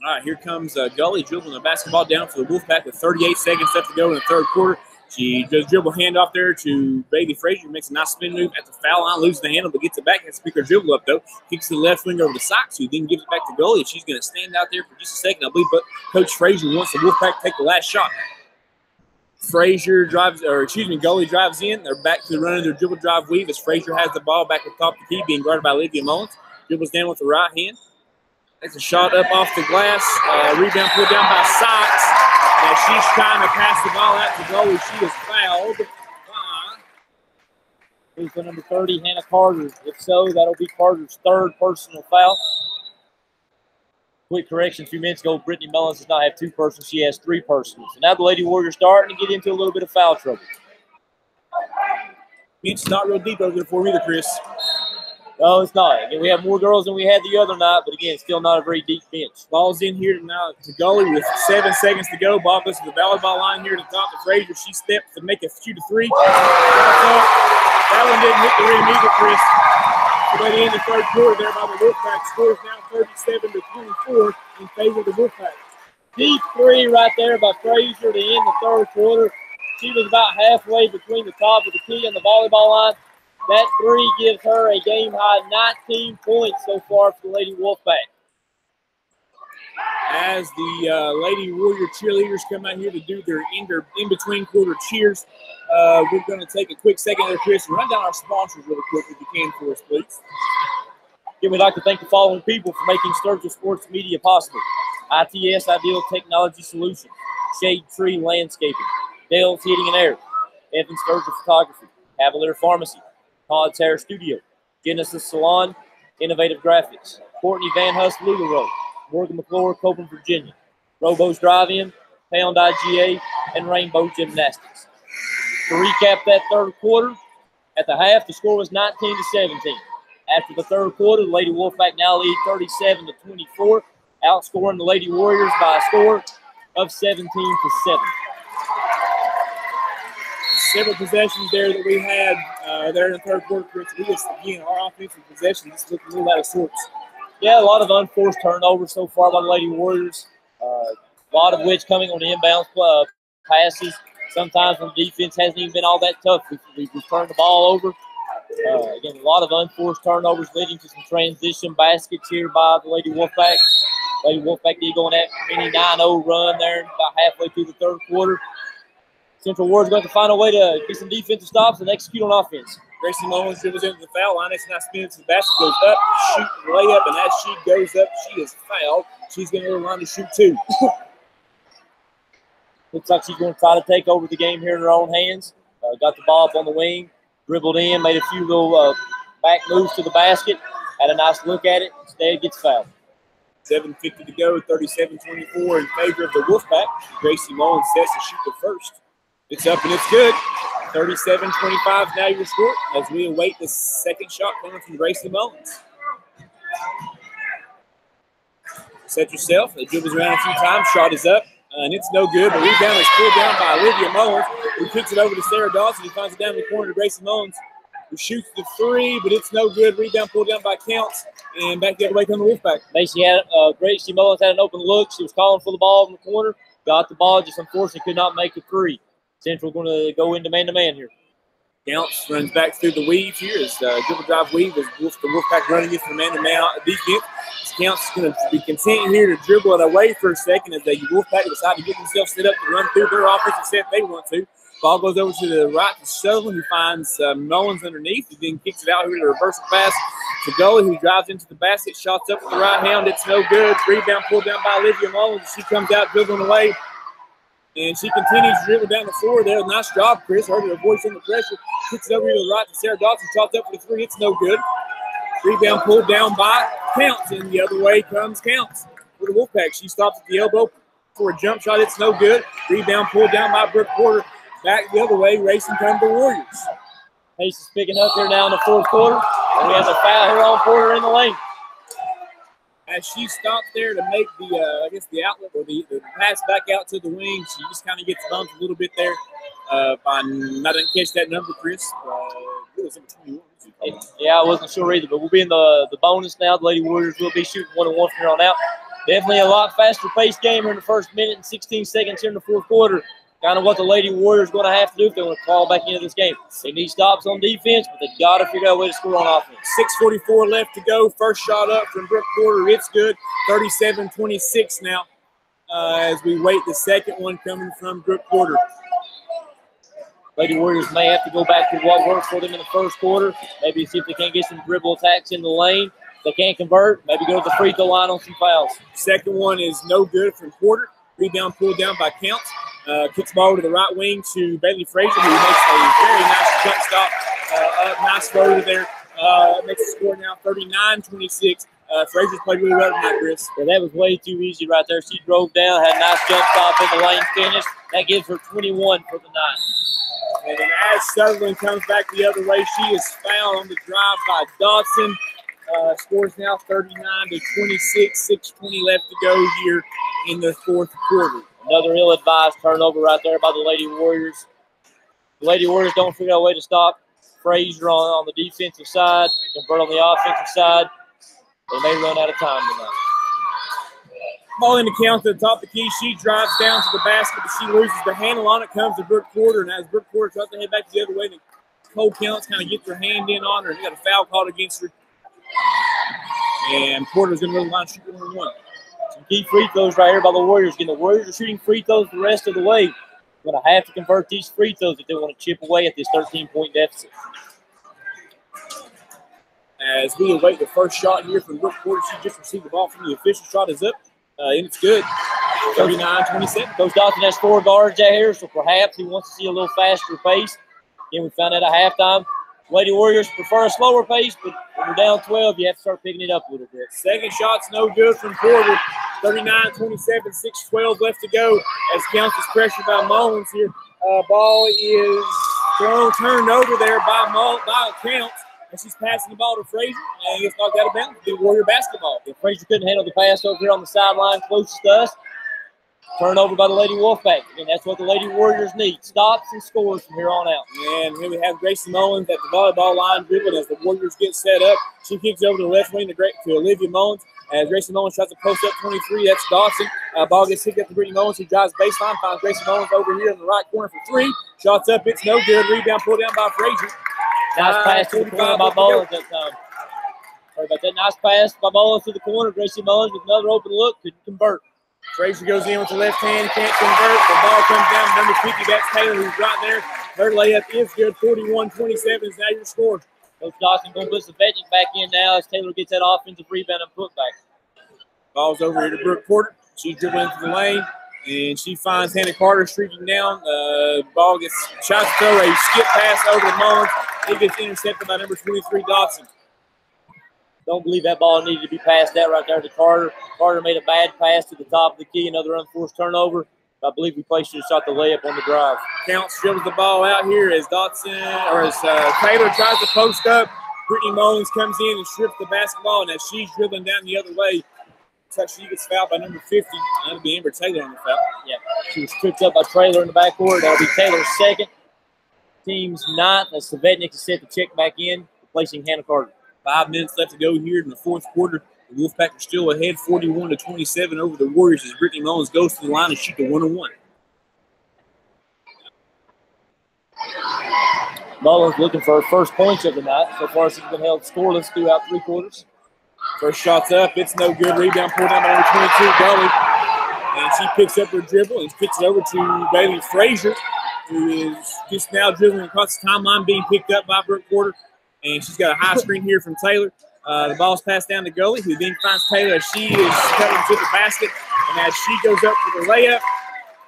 Speaker 1: All right, here comes Gully dribbling the basketball down for the Wolfpack with 38 seconds left to go in the third quarter. She does dribble handoff there to Bailey Frazier. Makes a nice spin move at the foul line, loses the handle, but gets it back. Has to pick her dribble up, though. Kicks to the left wing over to Sykes, who then gives it back to goalie. She's going to stand out there for just a second, I believe, but Coach Frazier wants the Wolfpack to take the last shot. Frazier goalie drives in. They're back to running their dribble drive weave as Frazier has the ball back at the top of the key, being guarded by Olivia Mullins. Dribbles down with the right hand. Takes a shot up off the glass. Rebound pulled down by Sykes. As she's trying to pass the ball out to goalie, she is fouled.
Speaker 2: Who's the number 30, Hannah Carter? If so, that'll be Carter's third personal foul. Quick correction, a few minutes ago, Brittany Mullins does not have 2 personals. She has 3 personals. So now the Lady Warriors starting to get into a little bit of foul trouble.
Speaker 1: It's not real deep over there for either, Chris.
Speaker 2: No, it's not. Again, we have more girls than we had the other night, but again, still not a very deep bench.
Speaker 1: Ball's in here now to goalie with 7 seconds to go. Ball goes to the volleyball line here to the top of Frazier. She steps to make a shoot a 3. That one didn't hit the rim either, Chris. By the end of the third quarter there by the Wolfpack. Scores now 37-24 in favor of the Wolfpack.
Speaker 2: Deep 3 right there by Frazier to end the third quarter. She was about halfway between the top of the key and the volleyball line. That 3 gives her a game-high 19 points so far for the Lady Wolfpack.
Speaker 1: As the Lady Warrior cheerleaders come out here to do their in-between quarter cheers, we're going to take a quick second there, Chris, and run down our sponsors really quick if you can for us, please.
Speaker 2: Again, we'd like to thank the following people for making Sturgill Sports Media possible. ITS Ideal Technology Solutions, Shade Tree Landscaping, Dale's Heating and Air, Evan Sturgill Photography, Cavalier Pharmacy, Todd's Hair Studio, Genesis Salon, Innovative Graphics, Courtney Van Hust Legal Road, Morgan McClure, Copeland, Virginia, Robo's Drive-In, Pound IGA, and Rainbow Gymnastics. To recap that third quarter, at the half, the score was 19-17. After the third quarter, the Lady Wolfpack now lead 37-24, outscoring the Lady Warriors by a score of 17-7.
Speaker 1: Several possessions there that we had there in the third quarter, Chris. Again, our offensive possession just looked a little out of sorts.
Speaker 2: Yeah, a lot of unforced turnovers so far by the Lady Warriors, a lot of which coming on the inbound passes. Sometimes when the defense hasn't even been all that tough, we've turned the ball over. Again, a lot of unforced turnovers leading to some transition baskets here by the Lady Wolfpack. Lady Wolfpack did go on that mini 9-0 run there about halfway through the third quarter. Central Ward's going to find a way to get some defensive stops and execute on offense.
Speaker 1: Gracie Mullins dribbles into the foul line. It's not spinning to the basket, goes up, shoot the layup, and as she goes up, she is fouled. She's going to go line to shoot 2.
Speaker 2: Looks like she's going to try to take over the game here in her own hands. Got the ball up on the wing, dribbled in, made a few little back moves to the basket, had a nice look at it, instead gets fouled.
Speaker 1: 7:50 to go, 37-24 in favor of the Wolfpack. Gracie Mullins sets to shoot the first. It's up and it's good. 37-25 now your score as we await the second shot coming from Gracie Mullins. Set yourself. It dribbles around a few times. Shot is up. And it's no good. The rebound is pulled down by Olivia Mullins, who kicks it over to Sarah Dawson. He finds it down in the corner to Gracie Mullins, who shoots the 3, but it's no good. Rebound pulled down by Counts. And back the other way comes the Wolfpack.
Speaker 2: Gracie Mullins had an open look. She was calling for the ball in the corner. Got the ball, just unfortunately could not make a 3. Central going to go into man-to-man here.
Speaker 1: Counts runs back through the weave here as dribble drive weave as the Wolfpack running it for man-to-man defense. Counts is going to be content here to dribble it away for a second as the Wolfpack decide to get themselves set up to run through their offensive set if they want to. Ball goes over to the right to Sutherland, who finds Mullins underneath. He then kicks it out here to reversal pass to Gully, who drives into the basket, shots up with the right hand. It's no good. Rebound pulled down by Olivia Mullins. She comes out dribbling away. And she continues to dribble down the floor there. Nice job, Chris. Heard her voice under pressure. Kicks it over to the right to Sarah Dawson. Shots up for the 3. It's no good. Rebound pulled down by Counts. And the other way comes Counts for the Wolfpack. She stops at the elbow for a jump shot. It's no good. Rebound pulled down by Brooke Porter. Back the other way. Racing come the Warriors.
Speaker 2: Pace is picking up here now in the fourth quarter. And we have a foul here on Porter in the lane.
Speaker 1: As she stopped there to make the the outlet or the pass back out to the wing, she just kind of gets bumped a little bit there. I didn't catch that number, Chris. It was number 21.
Speaker 2: Yeah, I wasn't sure either, but we'll be in the bonus now. The Lady Warriors will be shooting 1-1 from here on out. Definitely a lot faster paced game here in the first minute and 16 seconds here in the fourth quarter. kind of what the Lady Warriors are going to have to do if they want to crawl back into this game. They need stops on defense, but they've got to figure out a way to score on offense.
Speaker 1: 6:44 left to go. First shot up from Brook Porter. It's good. 37-26 now as we wait the second one coming from Brook Porter.
Speaker 2: Lady Warriors may have to go back to what worked for them in the first quarter. Maybe see if they can't get some dribble attacks in the lane. If they can't convert, maybe go to the free throw line on some fouls.
Speaker 1: Second one is no good from Porter. Rebound pulled down by Counts. Kicks ball to the right wing to Bailey Frazier, who makes a very nice jump stop. Nice floater there. Makes the score now 39-26. Frazier's played really well tonight, Chris.
Speaker 2: Yeah, that was way too easy right there. She drove down, had a nice jump stop in the lane finish. That gives her 21 for the night.
Speaker 1: And then as Sutherland comes back the other way, she is fouled on the drive by Dawson. Scores now 39-26, 6:20 left to go here in the fourth quarter.
Speaker 2: Another ill-advised turnover right there by the Lady Warriors. The Lady Warriors don't figure out a way to stop Frazier on the defensive side and convert on the offensive side. They may run out of time tonight.
Speaker 1: Ball in the count to the top of the key. She drives down to the basket, but she loses the handle on it. Comes to Brook Porter, and as Brook Porter tries to head back the other way, the Cole Counts kind of get their hand in on her. They got a foul called against her. And Porter's going to go to the line shooting 1-1.
Speaker 2: Some key free throws right here by the Warriors. Again, the Warriors are shooting free throws the rest of the way. They're going to have to convert these free throws if they want to chip away at this 13-point deficit.
Speaker 1: As we await the first shot here from Brook Porter, she just received the ball from the official. Shot is up, and it's good. 39-27.
Speaker 2: Coach Dawson has 4 guards out here, so perhaps he wants to see a little faster pace. Again, we found out at halftime. Lady Warriors prefer a slower pace, but when you're down 12, you have to start picking it up a little bit.
Speaker 1: Second shot's no good from Porter. 39-27, 6:12 left to go as Counts is pressured by Mullins here. Ball is turned over there by Counts, and she's passing the ball to Frazier, and he gets knocked out of bounds. The Warrior basketball.
Speaker 2: If Frazier couldn't handle the pass over here on the sideline closest to us, turnover by the Lady Wolfpack. And that's what the Lady Warriors need. Stops and scores from here on out.
Speaker 1: And here we have Gracie Mullins at the volleyball line dribbling as the Warriors get set up. She kicks over to the left wing to Olivia Mullins. As Gracie Mullins tries to post up 23, that's Dawson. Ball gets kicked up to Brittany Mullins, who drives baseline, finds Gracie Mullins over here in the right corner for 3. Shots up, it's no good. Rebound pulled down by Frazier.
Speaker 2: Nice pass to the corner by Mullins that time. Sorry about that. Nice pass by Mullins to the corner. Gracie Mullins with another open look, couldn't convert.
Speaker 1: Frazier goes in with the left hand, can't convert. The ball comes down to number 50. That's Taylor, who's right there. Her layup is good. 41-27 is now your score.
Speaker 2: Coach Dawson going to put Savetnik back in now as Taylor gets that offensive rebound and put back.
Speaker 1: Ball's over here to Brook Porter. She's dribbling into the lane, and she finds Hannah Carter streaking down. Ball gets shot to throw a skip pass over to Mullins. It gets intercepted by number 23, Dawson.
Speaker 2: Don't believe that ball needed to be passed out right there to Carter. Carter made a bad pass to the top of the key, another unforced turnover. I believe we probably should have shot the layup on the drive.
Speaker 1: Counts dribbles the ball out here as Taylor tries to post up. Brittany Mullins comes in and strips the basketball, and as she's dribbling down the other way, looks like she gets fouled by number 50. That'll be Amber Taylor on the foul.
Speaker 2: Yeah, she was tripped up by Taylor in the backcourt. That'll be Taylor's second. Team's 9th as Savetnik is set to check back in, replacing Hannah Carter.
Speaker 1: 5 minutes left to go here in the fourth quarter. The Wolfpack are still ahead 41-27 over the Warriors as Brittany Mullins goes to the line and shoots a 1-on-1.
Speaker 2: Mullins looking for her first points of the night. So far, she's been held scoreless throughout 3 quarters.
Speaker 1: First shot's up. It's no good. Rebound pulled down by number 22, Gully. And she picks up her dribble and kicks it over to Bailey Frazier, who is just now dribbling across the timeline, being picked up by Brook Porter. And she's got a high screen here from Taylor. The ball's passed down to Gully, who then finds Taylor as she is cutting to the basket. And as she goes up for the layup,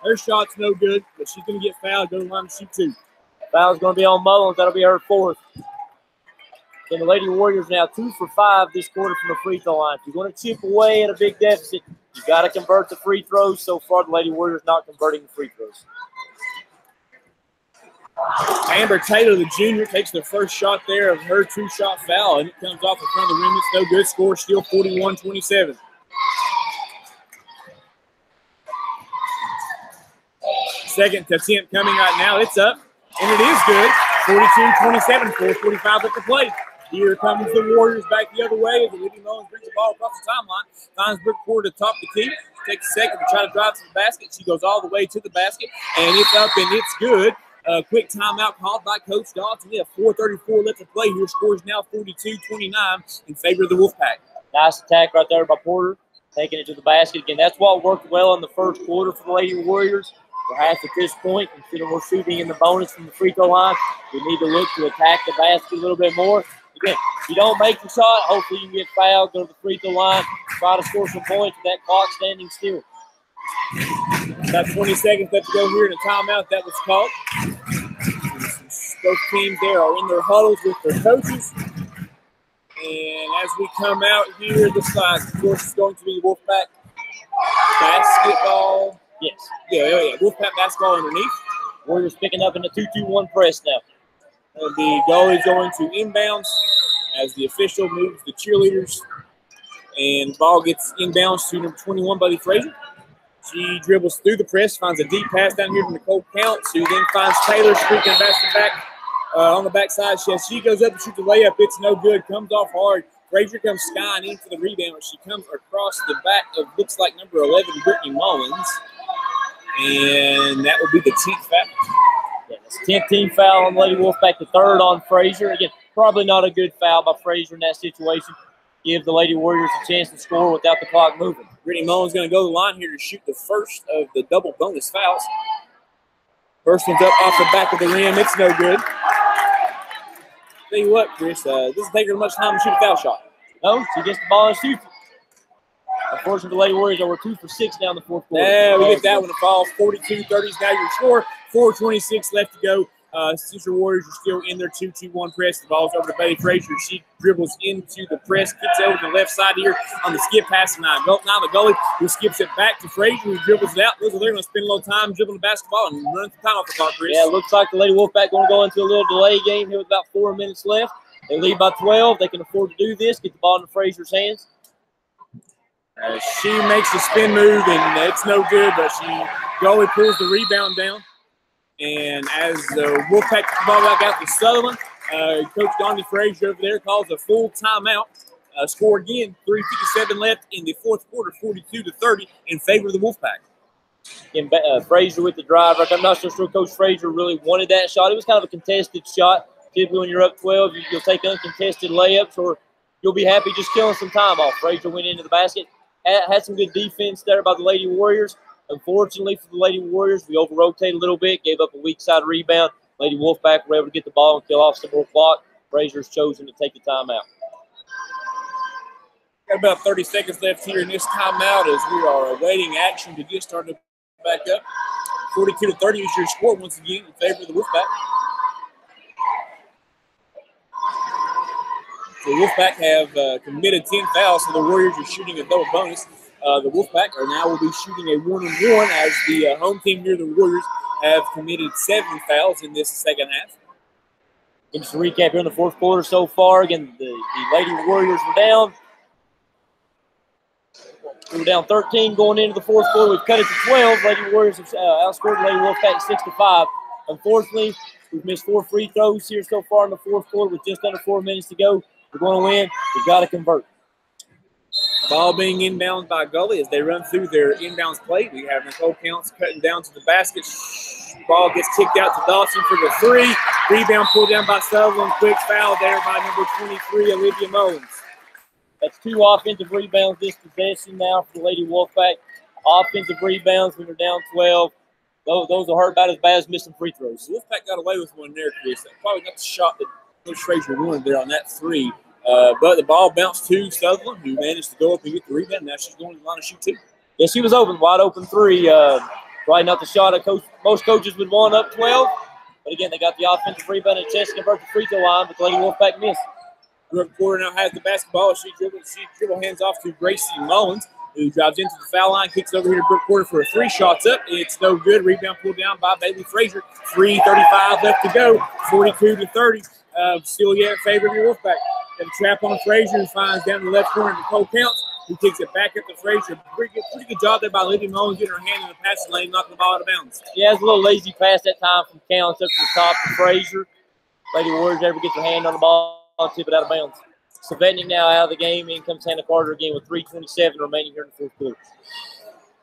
Speaker 1: her shot's no good, but she's going to get fouled, go to the line to shoot 2.
Speaker 2: Foul's going to be on Mullins. That'll be her 4th. And the Lady Warriors now 2 for 5 this quarter from the free throw line. If you're going to chip away at a big deficit, you got to convert the free throws. So far, the Lady Warriors not converting the free throws.
Speaker 1: Amber Taylor, the junior, takes the first shot there of her 2-shot foul, and it comes off in front of the rim. It's no good. Score still 41-27. Second attempt coming right now. It's up, and it is good. 42-27, 4:45 at the plate. Here comes the Warriors back the other way as the Lady Mullins brings the ball across the timeline. Finds Brooke Porter to top the key. Takes a second to try to drive to the basket. She goes all the way to the basket, and it's up and it's good. Quick timeout called by Coach Dawson. We have 4:34 left to play here. Score is now 42-29 in favor of the Wolfpack.
Speaker 2: Nice attack right there by Porter, taking it to the basket. Again, that's what worked well in the first quarter for the Lady Warriors. Perhaps at this point, considering we're shooting in the bonus from the free throw line, we need to look to attack the basket a little bit more. Again, if you don't make the shot, hopefully you can get fouled, go to the free throw line, try to score some points with that clock standing still.
Speaker 1: About 20 seconds left to go here in a timeout that was called. Both teams there are in their huddles with their coaches. And as we come out here, this line, of course, is going to be Wolfpack basketball.
Speaker 2: Yes.
Speaker 1: Yeah. Wolfpack basketball underneath.
Speaker 2: Warriors picking up in the 2-2-1 press now.
Speaker 1: The goal is going to inbounds as the official moves the cheerleaders. And the ball gets inbounds to number 21, Buddy Frazier. She dribbles through the press, finds a deep pass down here from Nicole Counts, who then finds Taylor streaking back on the backside. She goes up to shoot the layup. It's no good. Comes off hard. Frazier comes skying in for the rebound. She comes across the back of, looks like, number 11, Brittany Mullins. And that will be the 10th foul.
Speaker 2: Yeah, it's 10th team foul on Lady Wolfpack, the third on Frazier. Again, probably not a good foul by Frazier in that situation. Give the Lady Warriors a chance to score without the clock moving.
Speaker 1: Brittany Mullins going to go to the line here to shoot the first of the double bonus fouls. First one's up off the back of the rim. It's no good. Tell you what, Chris, this doesn't take her much time to shoot a foul shot.
Speaker 2: No, she gets the ball and shoots it. Unfortunately, the Lady Warriors are 2 for 6 down the fourth quarter.
Speaker 1: Yeah, we get that one to fall. 42-30 is now your score. 4:26 left to go. Sister Warriors are still in their 2-2-1 press. The ball's over to Betty Frazier. She dribbles into the press, kicks over to the left side here on the skip pass. Now the goalie who skips it back to Frazier, who dribbles it out. Looks like they're going to spend a little time dribbling the basketball and run the time off the clock, Chris.
Speaker 2: Yeah, it looks like the Lady Wolfpack going to go into a little delay game here with about 4 minutes left. They lead by 12. They can afford to do this, get the ball into Frazier's hands.
Speaker 1: She makes the spin move, and it's no good, but goalie pulls the rebound down. And as the Wolfpack gets the ball back out to Sutherland, Coach Donnie Frazier over there calls a full timeout. Score again, 3:57 left in the fourth quarter, 42-30 in favor of the Wolfpack.
Speaker 2: Again, Frazier with the drive. I'm not so sure Coach Frazier really wanted that shot. It was kind of a contested shot. Typically when you're up 12, you'll take uncontested layups, or you'll be happy just killing some time off. Frazier went into the basket. Had some good defense there by the Lady Warriors. Unfortunately for the Lady Warriors, we over-rotated a little bit, gave up a weak side rebound. Lady Wolfpack were able to get the ball and kill off some more clock. Frazier's chosen to take the timeout.
Speaker 1: Got about 30 seconds left here in this timeout as we are awaiting action to get started back up. 42-30 is your score once again in favor of the Wolfpack. The Wolfpack have committed 10 fouls, so the Warriors are shooting a double bonus. The Wolfpack will be shooting a 1-and-1 as the home team here, the Warriors, have committed 7 fouls in this second half.
Speaker 2: And just to recap here in the fourth quarter so far, again, the Lady Warriors were down. We were down 13 going into the fourth quarter. We've cut it to 12. Lady Warriors have outscored Lady Wolfpack 6-5. Unfortunately, we've missed 4 free throws here so far in the fourth quarter with just under 4 minutes to go. We're going to win. We've got to convert.
Speaker 1: Ball being inbound by Gully as they run through their inbounds play. We have Nicole Counts cutting down to the basket. Ball gets kicked out to Dawson for the 3. Rebound pulled down by Sutherland. Quick foul there by number 23, Olivia Mullins.
Speaker 2: That's 2 offensive rebounds this possession now for the Lady Wolfpack. Offensive rebounds when they're down 12. Those will hurt about as bad as missing free throws.
Speaker 1: Wolfpack got away with one there, Chris. Probably not the shot that Coach Frazier wanted there on that 3. But the ball bounced to Sutherland, who managed to go up and get the rebound. Now she's going to the line to shoot 2.
Speaker 2: Yeah, she was open, wide open 3. Probably not the shot most coaches would want up 12. But again, they got the offensive rebound and a chance to convert the free throw line, but the Lady Wolfpack missed.
Speaker 1: Brooke Porter now has the basketball. She dribble hands off to Gracie Mullins, who drives into the foul line, kicks over here to Brooke Porter for a 3. Shots up. It's no good. Rebound pulled down by Bailey Frazier. 3:35 left to go. 42-30. Still yet in favor of your Wolfpack. Got a trap on Frazier, who finds down the left corner Nicole Counts, who kicks it back up to Frazier. Pretty good job there by Lydia Mullins getting her hand in the passing lane, knocking the ball out of bounds.
Speaker 2: Yeah, it was a little lazy pass that time from Counts up to the top to Frazier. Lady Warriors ever get their hand on the ball. tip it out of bounds. Savetnik now out of the game. In comes Hannah Carter again with 3:27 remaining here in the fourth quarter.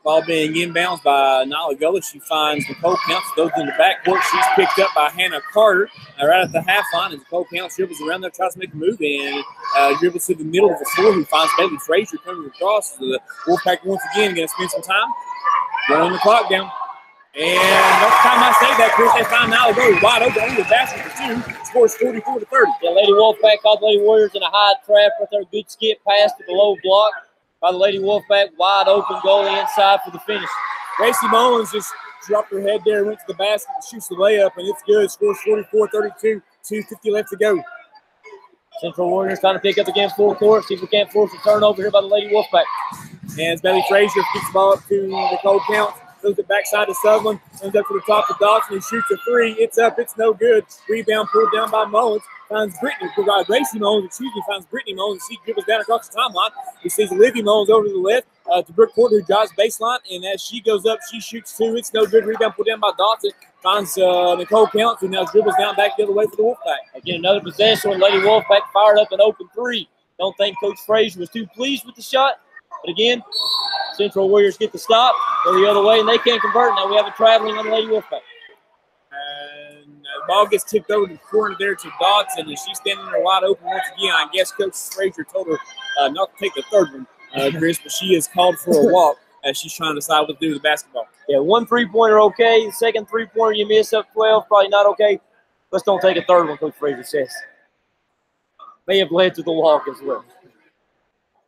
Speaker 1: Ball being inbounds by Nala Gullah. She finds Nicole Counts, goes in the backcourt. She's picked up by Hannah Carter right at the half line. And Nicole Counts dribbles around there, tries to make a move, and dribbles to the middle of the floor, who finds Bailey Frazier coming across. The Wolfpack once again going to spend some time running the clock down. And next time I say that, Chris, they find Nala Gullah wide open on the basket for two. Scores 44-30.
Speaker 2: Yeah, Lady Wolfpack caught Lady Warriors in a high trap right there. Good skip pass to the low block by the Lady Wolfpack. Wide open goalie inside for the finish.
Speaker 1: Gracie Mullins just dropped her head there, went to the basket, and shoots the layup, and it's good. Scores 44-32, 2:50 left to go.
Speaker 2: Central Warriors trying to pick up again full court. See if we can't force a turnover here by the Lady Wolfpack.
Speaker 1: And as Bailey Frazier gets the ball up to Nicole Counts, goes the backside to Sutherland, comes up to the top of Dawson, and shoots a three. It's up, it's no good. Rebound pulled down by Mullins. Finds Gracie Mullins, finds Brittany Mullins. She dribbles down across the timeline. He sees Olivia Mullins over to the left to Brooke Porter, who drives baseline. And as she goes up, she shoots two. It's no good. Rebound pulled down by Dawson. Finds Nicole Counts, who now dribbles down back the other way for the Wolfpack.
Speaker 2: Again, another possession when Lady Wolfpack fired up an open three. Don't think Coach Frazier was too pleased with the shot. But again, Central Warriors get the stop, go the other way, and they can't convert. Now we have a traveling on the Lady Wolfpack.
Speaker 1: And the ball gets tipped over to the corner there to Dodson, and she's standing there wide open once again. I guess Coach Frazier told her not to take the third one, Chris, but she is called for a walk as she's trying to decide what to do with the basketball.
Speaker 2: Yeah, one three-pointer okay. The second three-pointer you miss up 12, probably not okay. Let's don't take a third one, Coach Frazier says. May have led to the walk as well.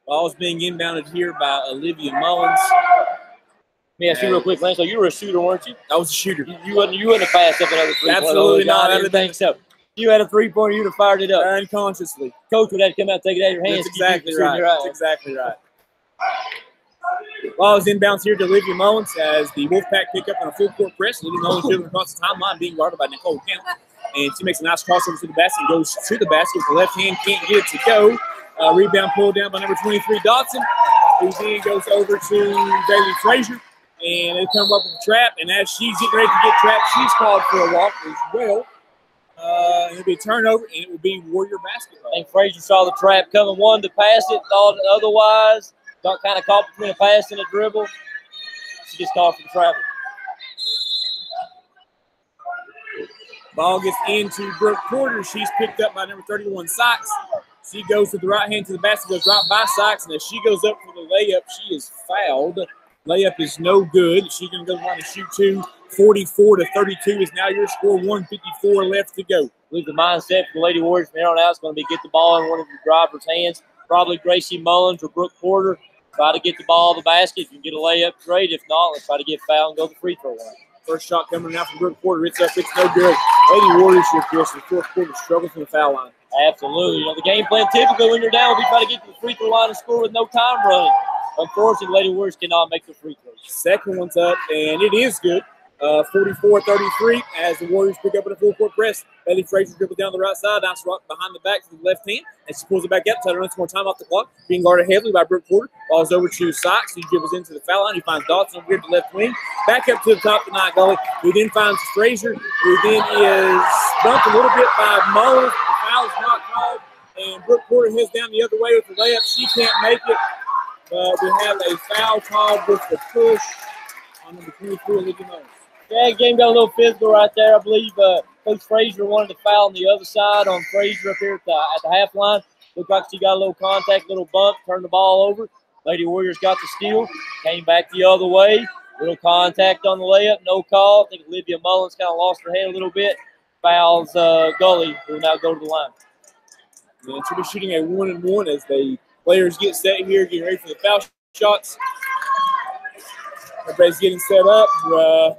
Speaker 1: Ball's being inbounded here by Olivia Mullins.
Speaker 2: Let me ask you real quick, Lance. So you were a shooter, weren't you?
Speaker 1: I was a shooter.
Speaker 2: You wouldn't have passed up another three-pointer.
Speaker 1: Absolutely not.
Speaker 2: I didn't think so. You had a three-pointer, you'd have fired it up.
Speaker 1: Unconsciously.
Speaker 2: Coach would have to come out and take it out of your hands.
Speaker 1: That's exactly right. That's exactly right. Ball is inbounds here to Olivia Mullins as the Wolfpack pick up on a full court press. Olivia Mullins dribbling across the timeline, being guarded by Nicole Kemp. And she makes a nice crossover to the basket and goes to the basket with the left hand. Can't get it to go. Rebound pulled down by number 23, Dodson, who then goes over to Bailey Frazier. And they come up with a trap. And as she's getting ready to get trapped, she's called for a walk as well. It'll be a turnover, and it will be Warrior basketball.
Speaker 2: I think Frazier saw the trap coming, wanted to pass it, thought otherwise. Got kind of caught between a pass and a dribble. She gets called for the travel.
Speaker 1: Ball gets into Brooke Porter. She's picked up by number 31, Sykes. She goes to the right hand to the basket, goes right by Sykes, and as she goes up for the layup, she is fouled. Layup is no good. She's going to go on and shoot two. 44-32 is now your score. 1:54 left to go.
Speaker 2: I believe the mindset for the Lady Warriors from here on out is going to be get the ball in one of your drivers' hands. Probably Gracie Mullins or Brooke Porter. Try to get the ball in the basket. If you can get a layup, great. If not, let's try to get fouled and go to the free throw line.
Speaker 1: First shot coming out from Brooke Porter. It's up. It's no good. Lady Warriors here, Chris, in the fourth quarter struggles from the foul line.
Speaker 2: Absolutely. You know, the game plan typically when you're down will be trying to get to the free throw line and score with no time running. Unfortunately, Lady Warriors cannot make the free throws.
Speaker 1: Second one's up, and it is good. 44-33 as the Warriors pick up in a full court press. Bailey Frazier dribbles down the right side, nice rock behind the back to the left hand, and she pulls it back up, trying to run some more time off the clock. Being guarded heavily by Brooke Porter. Ball's over to Sykes. He dribbles into the foul line. He finds Dawson over here to the left wing. Back up to the top of the night gully. He then finds Frazier, who then is bumped a little bit by Mullins. The foul is not called, and Brooke Porter heads down the other way with the layup. She can't make it. We have a foul called with the push on number 23, Olivia Mullins.
Speaker 2: Yeah, game got a little physical right there. I believe Coach Frazier wanted to foul on the other side on Frazier up here at the half line. Looked like she got a little contact, little bump, turned the ball over. Lady Warriors got the steal, came back the other way. Little contact on the layup, no call. I think Olivia Mullins kind of lost her head a little bit. Fouls Gully, who will now go to the line.
Speaker 1: And she'll be shooting a 1-and-1 as the players get set here, getting ready for the foul shots. Everybody's getting set up.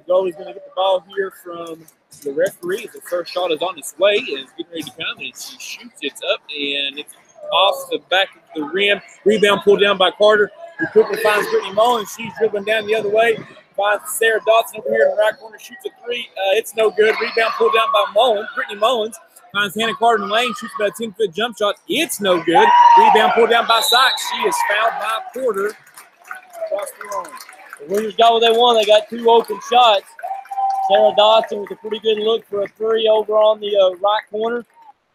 Speaker 1: Goalie's going to get the ball here from the referee. The first shot is on its way and it's getting ready to come, and she shoots it up, and it's off the back of the rim. Rebound pulled down by Carter, who quickly finds Brittany Mullins. She's dribbling down the other way. Finds Sarah Dodson over here in the right corner, shoots a three. It's no good. Rebound pulled down by Mullins. Brittany Mullins finds Hannah Carter in the lane, shoots about a 10-foot jump shot. It's no good. Rebound pulled down by Sykes. She is fouled by Porter across the line.
Speaker 2: The Warriors got what they want. They got two open shots. Sarah Dodson with a pretty good look for a three over on the right corner.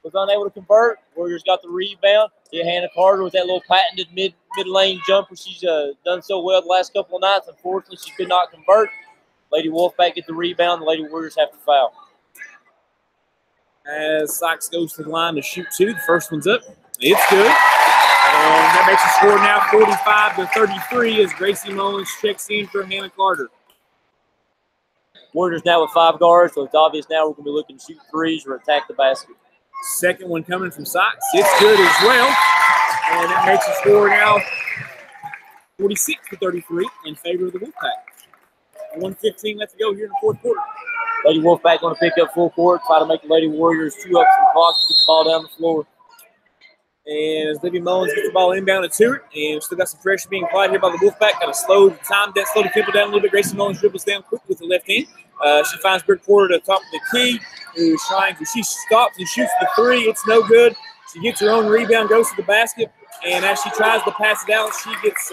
Speaker 2: was unable to convert. Warriors got the rebound. Hit Hannah Carter with that little patented mid-lane jumper she's done so well the last couple of nights. Unfortunately, she could not convert. Lady Wolfpack get the rebound. The Lady Warriors have to foul.
Speaker 1: As Sykes goes to the line to shoot two, the first one's up. It's good. And that makes the score now 45-33 as Gracie Mullins checks in for Hannah Carter.
Speaker 2: Warriors now with 5 guards, so it's obvious now we're going to be looking to shoot threes or attack the basket.
Speaker 1: Second one coming from Sykes. It's good as well. And that makes the score now 46-33 in favor of the Wolfpack. 1:15 left to go here in the fourth quarter.
Speaker 2: Lady Wolfpack going to pick up full court, try to make the Lady Warriors chew up some clock to get the ball down the floor.
Speaker 1: And as Libby Mullins gets the ball inbounded to her, and still got some pressure being applied here by the Wolfpack. Got to slow the tempo down a little bit. Gracie Mullins dribbles down quick with the left hand. She finds Britt Porter at the top of the key, who's trying to. She stops and shoots the three. It's no good. She gets her own rebound, goes to the basket, and as she tries to pass it out, she gets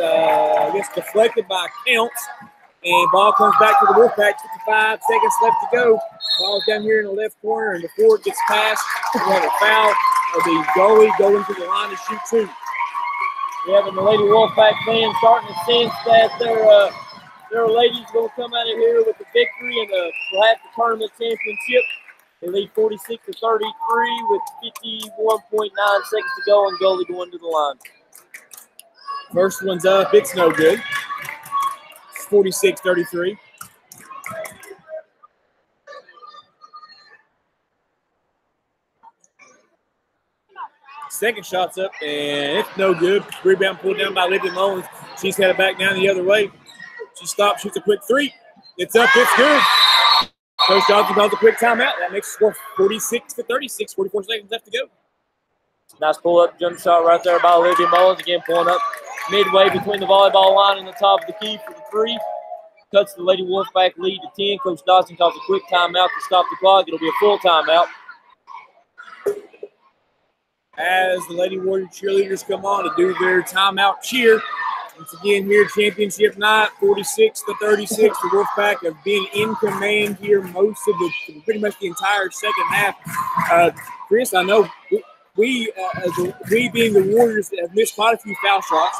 Speaker 1: deflected by Counts. And ball comes back to the Wolfpack. 55 seconds left to go. Ball's down here in the left corner, and before it gets passed, we have a foul of the goalie going to the line to shoot two.
Speaker 2: We have the Lady Wolfpack fans starting to sense that their ladies going to come out of here with the victory and perhaps the tournament championship. They lead 46-33 with 51.9 seconds to go, and goalie going to the line.
Speaker 1: First one's up. It's no good. 46-33. Second shot's up, and it's no good. Rebound pulled down by Libby Mullins. She's headed back down the other way. She stops, shoots a quick three. It's up, it's good. Coach Johnson calls a quick timeout. That makes the score 46-36, 44 seconds left to go.
Speaker 2: Nice pull-up jump shot right there by Libby Mullins. Again, pulling up midway between the volleyball line and the top of the key for the three. Cuts the Lady Wolfpack lead to 10. Coach Dawson calls a quick timeout to stop the clock. It'll be a full timeout.
Speaker 1: As the Lady Warrior cheerleaders come on to do their timeout cheer. Once again here, championship night, 46-36. The Wolfpack have been in command here pretty much the entire second half. Chris, I know we being the Warriors have missed quite a few foul shots.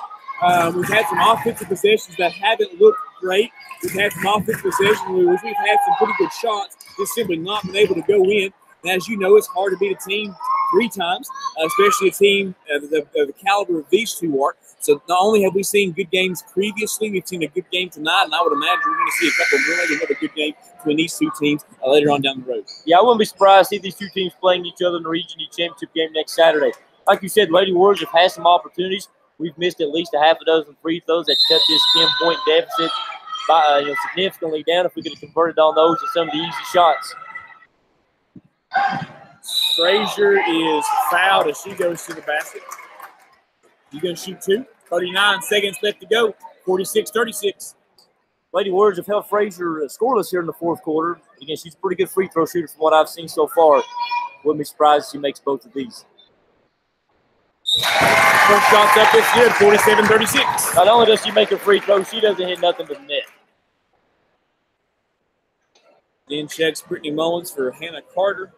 Speaker 1: We've had some offensive possessions that haven't looked great. We've had some offensive possessions where we've had some pretty good shots, just simply not been able to go in. And as you know, it's hard to beat a team 3 times, especially a team of the caliber of these two are. So not only have we seen good games previously, we've seen a good game tonight, and I would imagine we're going to see a couple more, another good game between these two teams later on down the road.
Speaker 2: Yeah, I wouldn't be surprised to see these two teams playing each other in the Region E Championship game next Saturday. Like you said, Lady Warriors have had some opportunities. We've missed at least a half a dozen free throws that cut this 10-point deficit by, significantly down if we could have converted on those and some of the easy shots.
Speaker 1: Frazier is fouled as she goes to the basket. You're going to shoot two. 39 seconds left to go. 46-36.
Speaker 2: Lady Warriors have held Frazier scoreless here in the fourth quarter. Again, she's a pretty good free throw shooter from what I've seen so far. Wouldn't be surprised if she makes both of these.
Speaker 1: First shot's up, it's good. 47-36.
Speaker 2: Not only does she make a free throw, she doesn't hit nothing but the net.
Speaker 1: Then checks Brittany Mullins for Hannah Carter.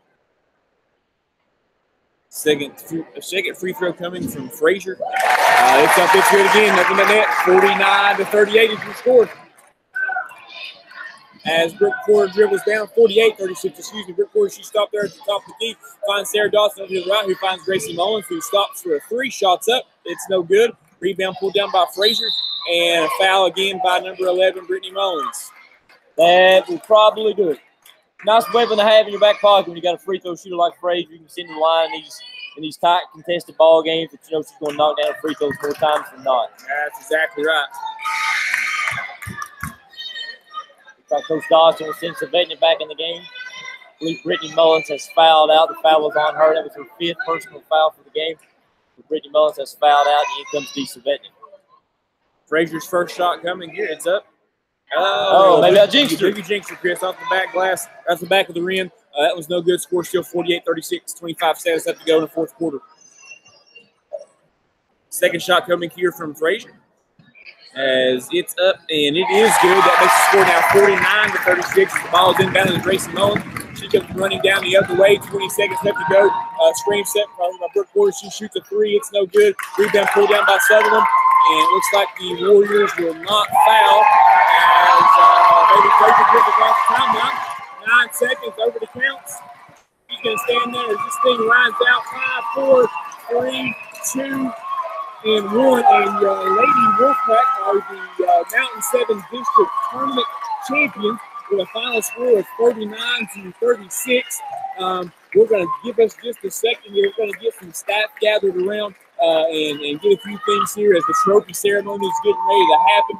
Speaker 1: Second free throw coming from Frazier. It's up, it's good again. Nothing but net. 49-38 is your score. As Britt Porter dribbles down, 48-36, Britt Porter, she stopped there at the top of the key. Finds Sarah Dawson over to the right, who finds Gracie Mullins, who stops for a 3. Shots up. It's no good. Rebound pulled down by Frazier. And a foul again by number 11, Brittany Mullins.
Speaker 2: That will probably do it. Nice weapon to have in your back pocket when you got a free throw shooter like Frazier. You can send the line in these tight contested ball games that you know she's going to knock down free throws more times than not.
Speaker 1: That's exactly right.
Speaker 2: Looks like Coach Dawson will send Savetnik back in the game. I believe Brittany Mullins has fouled out. The foul was on her. That was her 5th personal foul for the game. Brittany Mullins has fouled out, and here comes D. Savetnik.
Speaker 1: Frazier's first shot coming here. It's up.
Speaker 2: Maybe I jinxed her.
Speaker 1: You jinxed her, Chris, off the back glass. That's the back of the rim. That was no good. Score still 48-36. 25 seconds left to go in the fourth quarter. Second shot coming here from Frazier. As it's up, and it is good. That makes the score now 49-36. The ball is inbounded to Gracie Mullins. She comes running down the other way. 20 seconds left to go. Screen set by Brooke Porter. She shoots a three. It's no good. Rebound pulled down by Sutherland. And it looks like the Warriors will not foul as Bailey Frazier gives it off timeout. 9 seconds over the counts. She's going to stand there as this thing lines out 5, 4, 3, 2, and 1. And Lady Wolfpack are the Mountain 7 District Tournament champions with a final score of 39-36. We're going to give us just a second here. We're going to get some staff gathered around and get a few things here as the trophy ceremony is getting ready to happen.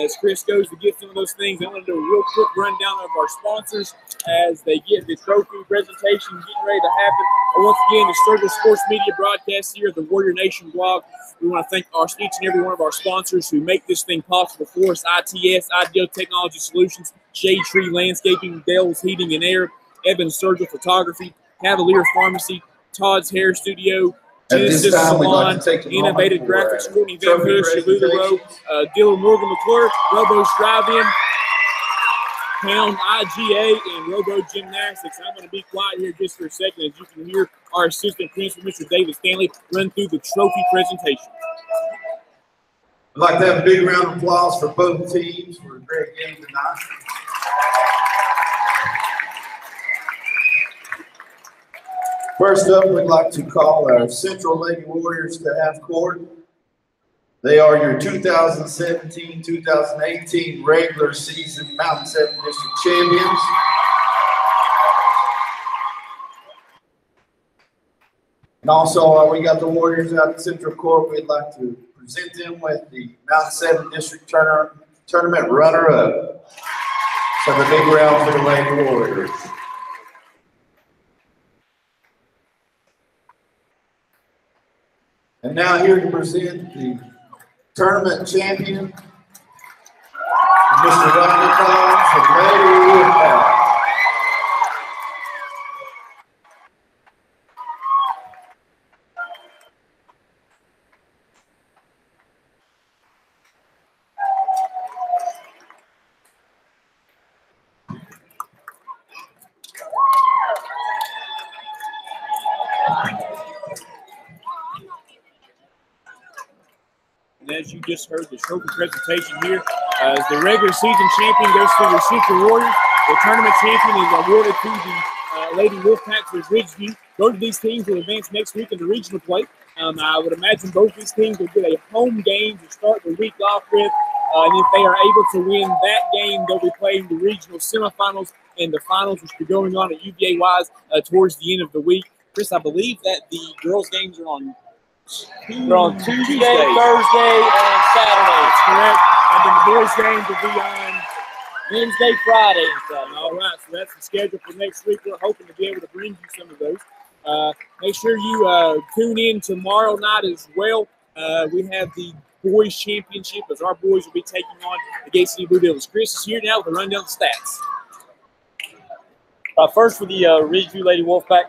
Speaker 1: As Chris goes to get some of those things, I want to do a real quick rundown of our sponsors as they get the trophy presentation getting ready to happen. Once again, the Sturgill Sports Media broadcast here at the Warrior Nation blog. We want to thank each and every one of our sponsors who make this thing possible for us. ITS, Ideal Technology Solutions, Shade Tree Landscaping, Dell's Heating and Air, Evans Sturgill Photography, Cavalier Pharmacy, Todd's Hair Studio, Genesis Salon, Innovative Graphics, Courtney Van Hood, Shalula Rowe, Dylan Morgan McClure, Robo's Drive-In, Pound IGA, and Robo Gymnastics. I'm going to be quiet here just for a second as you can hear our assistant principal, Mr. David Stanley, run through the trophy presentation.
Speaker 7: I'd like to have a big round of applause for both teams for a great game tonight. First up, we'd like to call our Central Lady Warriors to half court. They are your 2017-2018 regular season Mountain 7 District champions. And also, we got the Warriors out at Central Court. We'd like to present them with the Mountain 7 District Tournament runner-up. So the big round for the Lady Warriors. And now here to present the tournament champion, Mr. Rodney Collins of Lady Wolfpack.
Speaker 1: As you just heard the trophy presentation here, as the regular season champion goes to the Central Warriors, the tournament champion is awarded to the Lady Wolfpacks with Ridgeview. Both of these teams will advance next week in the regional play. I would imagine both these teams will get a home game to start the week off with, and if they are able to win that game, they'll be playing the regional semifinals and the finals, which will be going on at UVA-wise towards the end of the week. Chris, I believe that the girls' games are on
Speaker 2: They're on Tuesday, Thursday, and Saturday.
Speaker 1: That's correct. And then the boys' games will be on
Speaker 2: Wednesday, Friday, and Saturday.
Speaker 1: All right, so that's the schedule for next week. We're hoping to be able to bring you some of those. Make sure you tune in tomorrow night as well. We have the boys' championship as our boys will be taking on the Gate City Blue Devils. Chris is here now with a rundown of the stats.
Speaker 2: First for the Ridgeview Lady Wolfpack,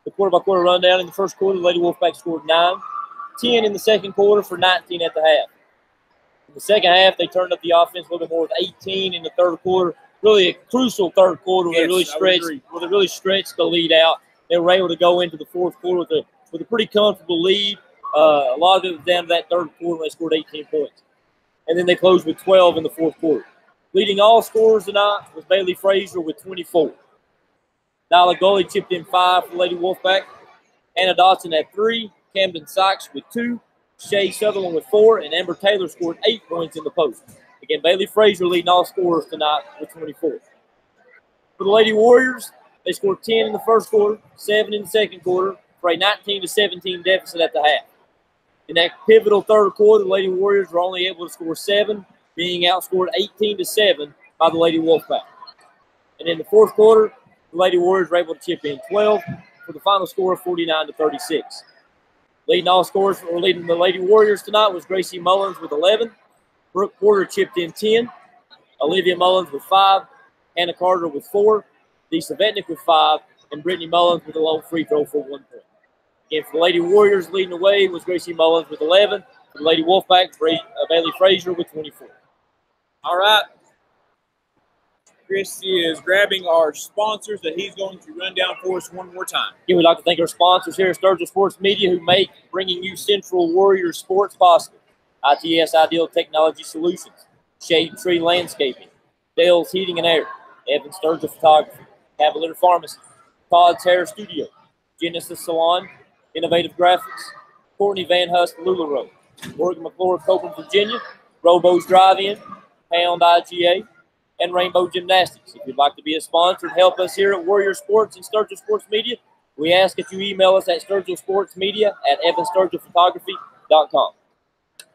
Speaker 2: the quarter-by-quarter rundown. In the first quarter, the Lady Wolfpack scored 9, 10 in the second quarter for 19 at the half. In the second half, they turned up the offense a little bit more with 18 in the third quarter. Really a crucial third quarter where they really stretched the lead out. They were able to go into the fourth quarter with a pretty comfortable lead. A lot of it was down to that third quarter when they scored 18 points. And then they closed with 12 in the fourth quarter. Leading all scorers tonight was Bailey Frazier with 24. Nyla Gully chipped in 5 for Lady Wolfpack. Anna Dotson had 3. Camden Sykes with 2. Shay Sutherland with 4. And Amber Taylor scored 8 points in the post. Again, Bailey Frazier leading all scorers tonight with 24. For the Lady Warriors, they scored 10 in the first quarter, 7 in the second quarter, for a 19-17 deficit at the half. In that pivotal third quarter, the Lady Warriors were only able to score 7, being outscored 18-7 by the Lady Wolfpack. And in the fourth quarter, the Lady Warriors were able to chip in 12 for the final score of 49-36. Leading all scorers for leading the Lady Warriors tonight was Gracie Mullins with 11. Brooke Porter chipped in 10. Olivia Mullins with 5. Hannah Carter with 4. Disa Vetnick with 5. And Brittany Mullins with a lone free throw for 1 point. Again, for the Lady Warriors, leading the way was Gracie Mullins with 11. For the Lady Wolfpack, Bailey Frazier with 24.
Speaker 1: All right. Chris is grabbing our sponsors that he's going to run down for us one more time.
Speaker 2: Again, we'd like to thank our sponsors here at Sturgill Sports Media who make bringing you Central Warrior sports possible. ITS Ideal Technology Solutions, Shade Tree Landscaping, Dale's Heating and Air, Evan Sturgill Photography, Cavalier Pharmacy, Todd's Hair Studio, Genesis Salon, Innovative Graphics, Courtney Van Husk, LuLaRoe, Morgan McClure, Coburn, Virginia, Robo's Drive-In, Pound IGA, and Rainbow Gymnastics. If you'd like to be a sponsor and help us here at Warrior Sports and Sturgill Sports Media, we ask that you email us at sturgillsportsmedia@evanSturgillphotography.com.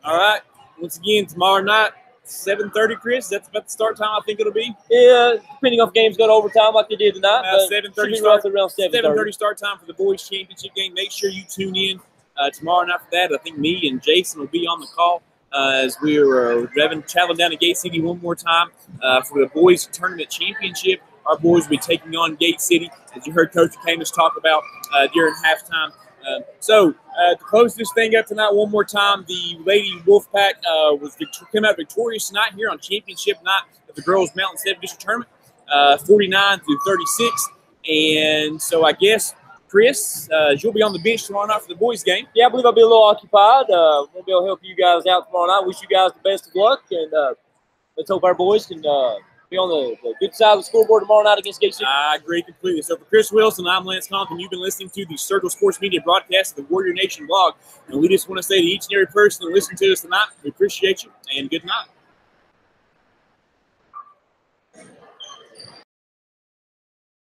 Speaker 1: All right. Once again, tomorrow night, 7:30, Chris. That's about the start time I think it'll be.
Speaker 2: Yeah, depending on if games go to overtime like they did tonight.
Speaker 1: 7:30
Speaker 2: start, around
Speaker 1: 7:30 start time for the boys' championship game. Make sure you tune in tomorrow night for that. I think me and Jason will be on the call as we are traveling down to Gate City one more time for the boys' tournament championship. Our boys will be taking on Gate City, as you heard Coach Camus talk about during halftime. To close this thing up tonight one more time, the Lady Wolfpack came out victorious tonight here on championship night of the Girls Mountain 7 District Tournament, 49-36. And so I guess, Chris, you'll be on the bench tomorrow night for the boys' game.
Speaker 2: Yeah, I believe I'll be a little occupied. Won't be able to help you guys out tomorrow night. Wish you guys the best of luck, and let's hope our boys can be on the good side of the scoreboard tomorrow night against Gate City.
Speaker 1: I agree completely. So for Chris Wilson, I'm Lance Compton. You've been listening to the Sturgill Sports Media broadcast of the Warrior Nation blog. And we just want to say to each and every person that listened to us tonight, we appreciate you and good night.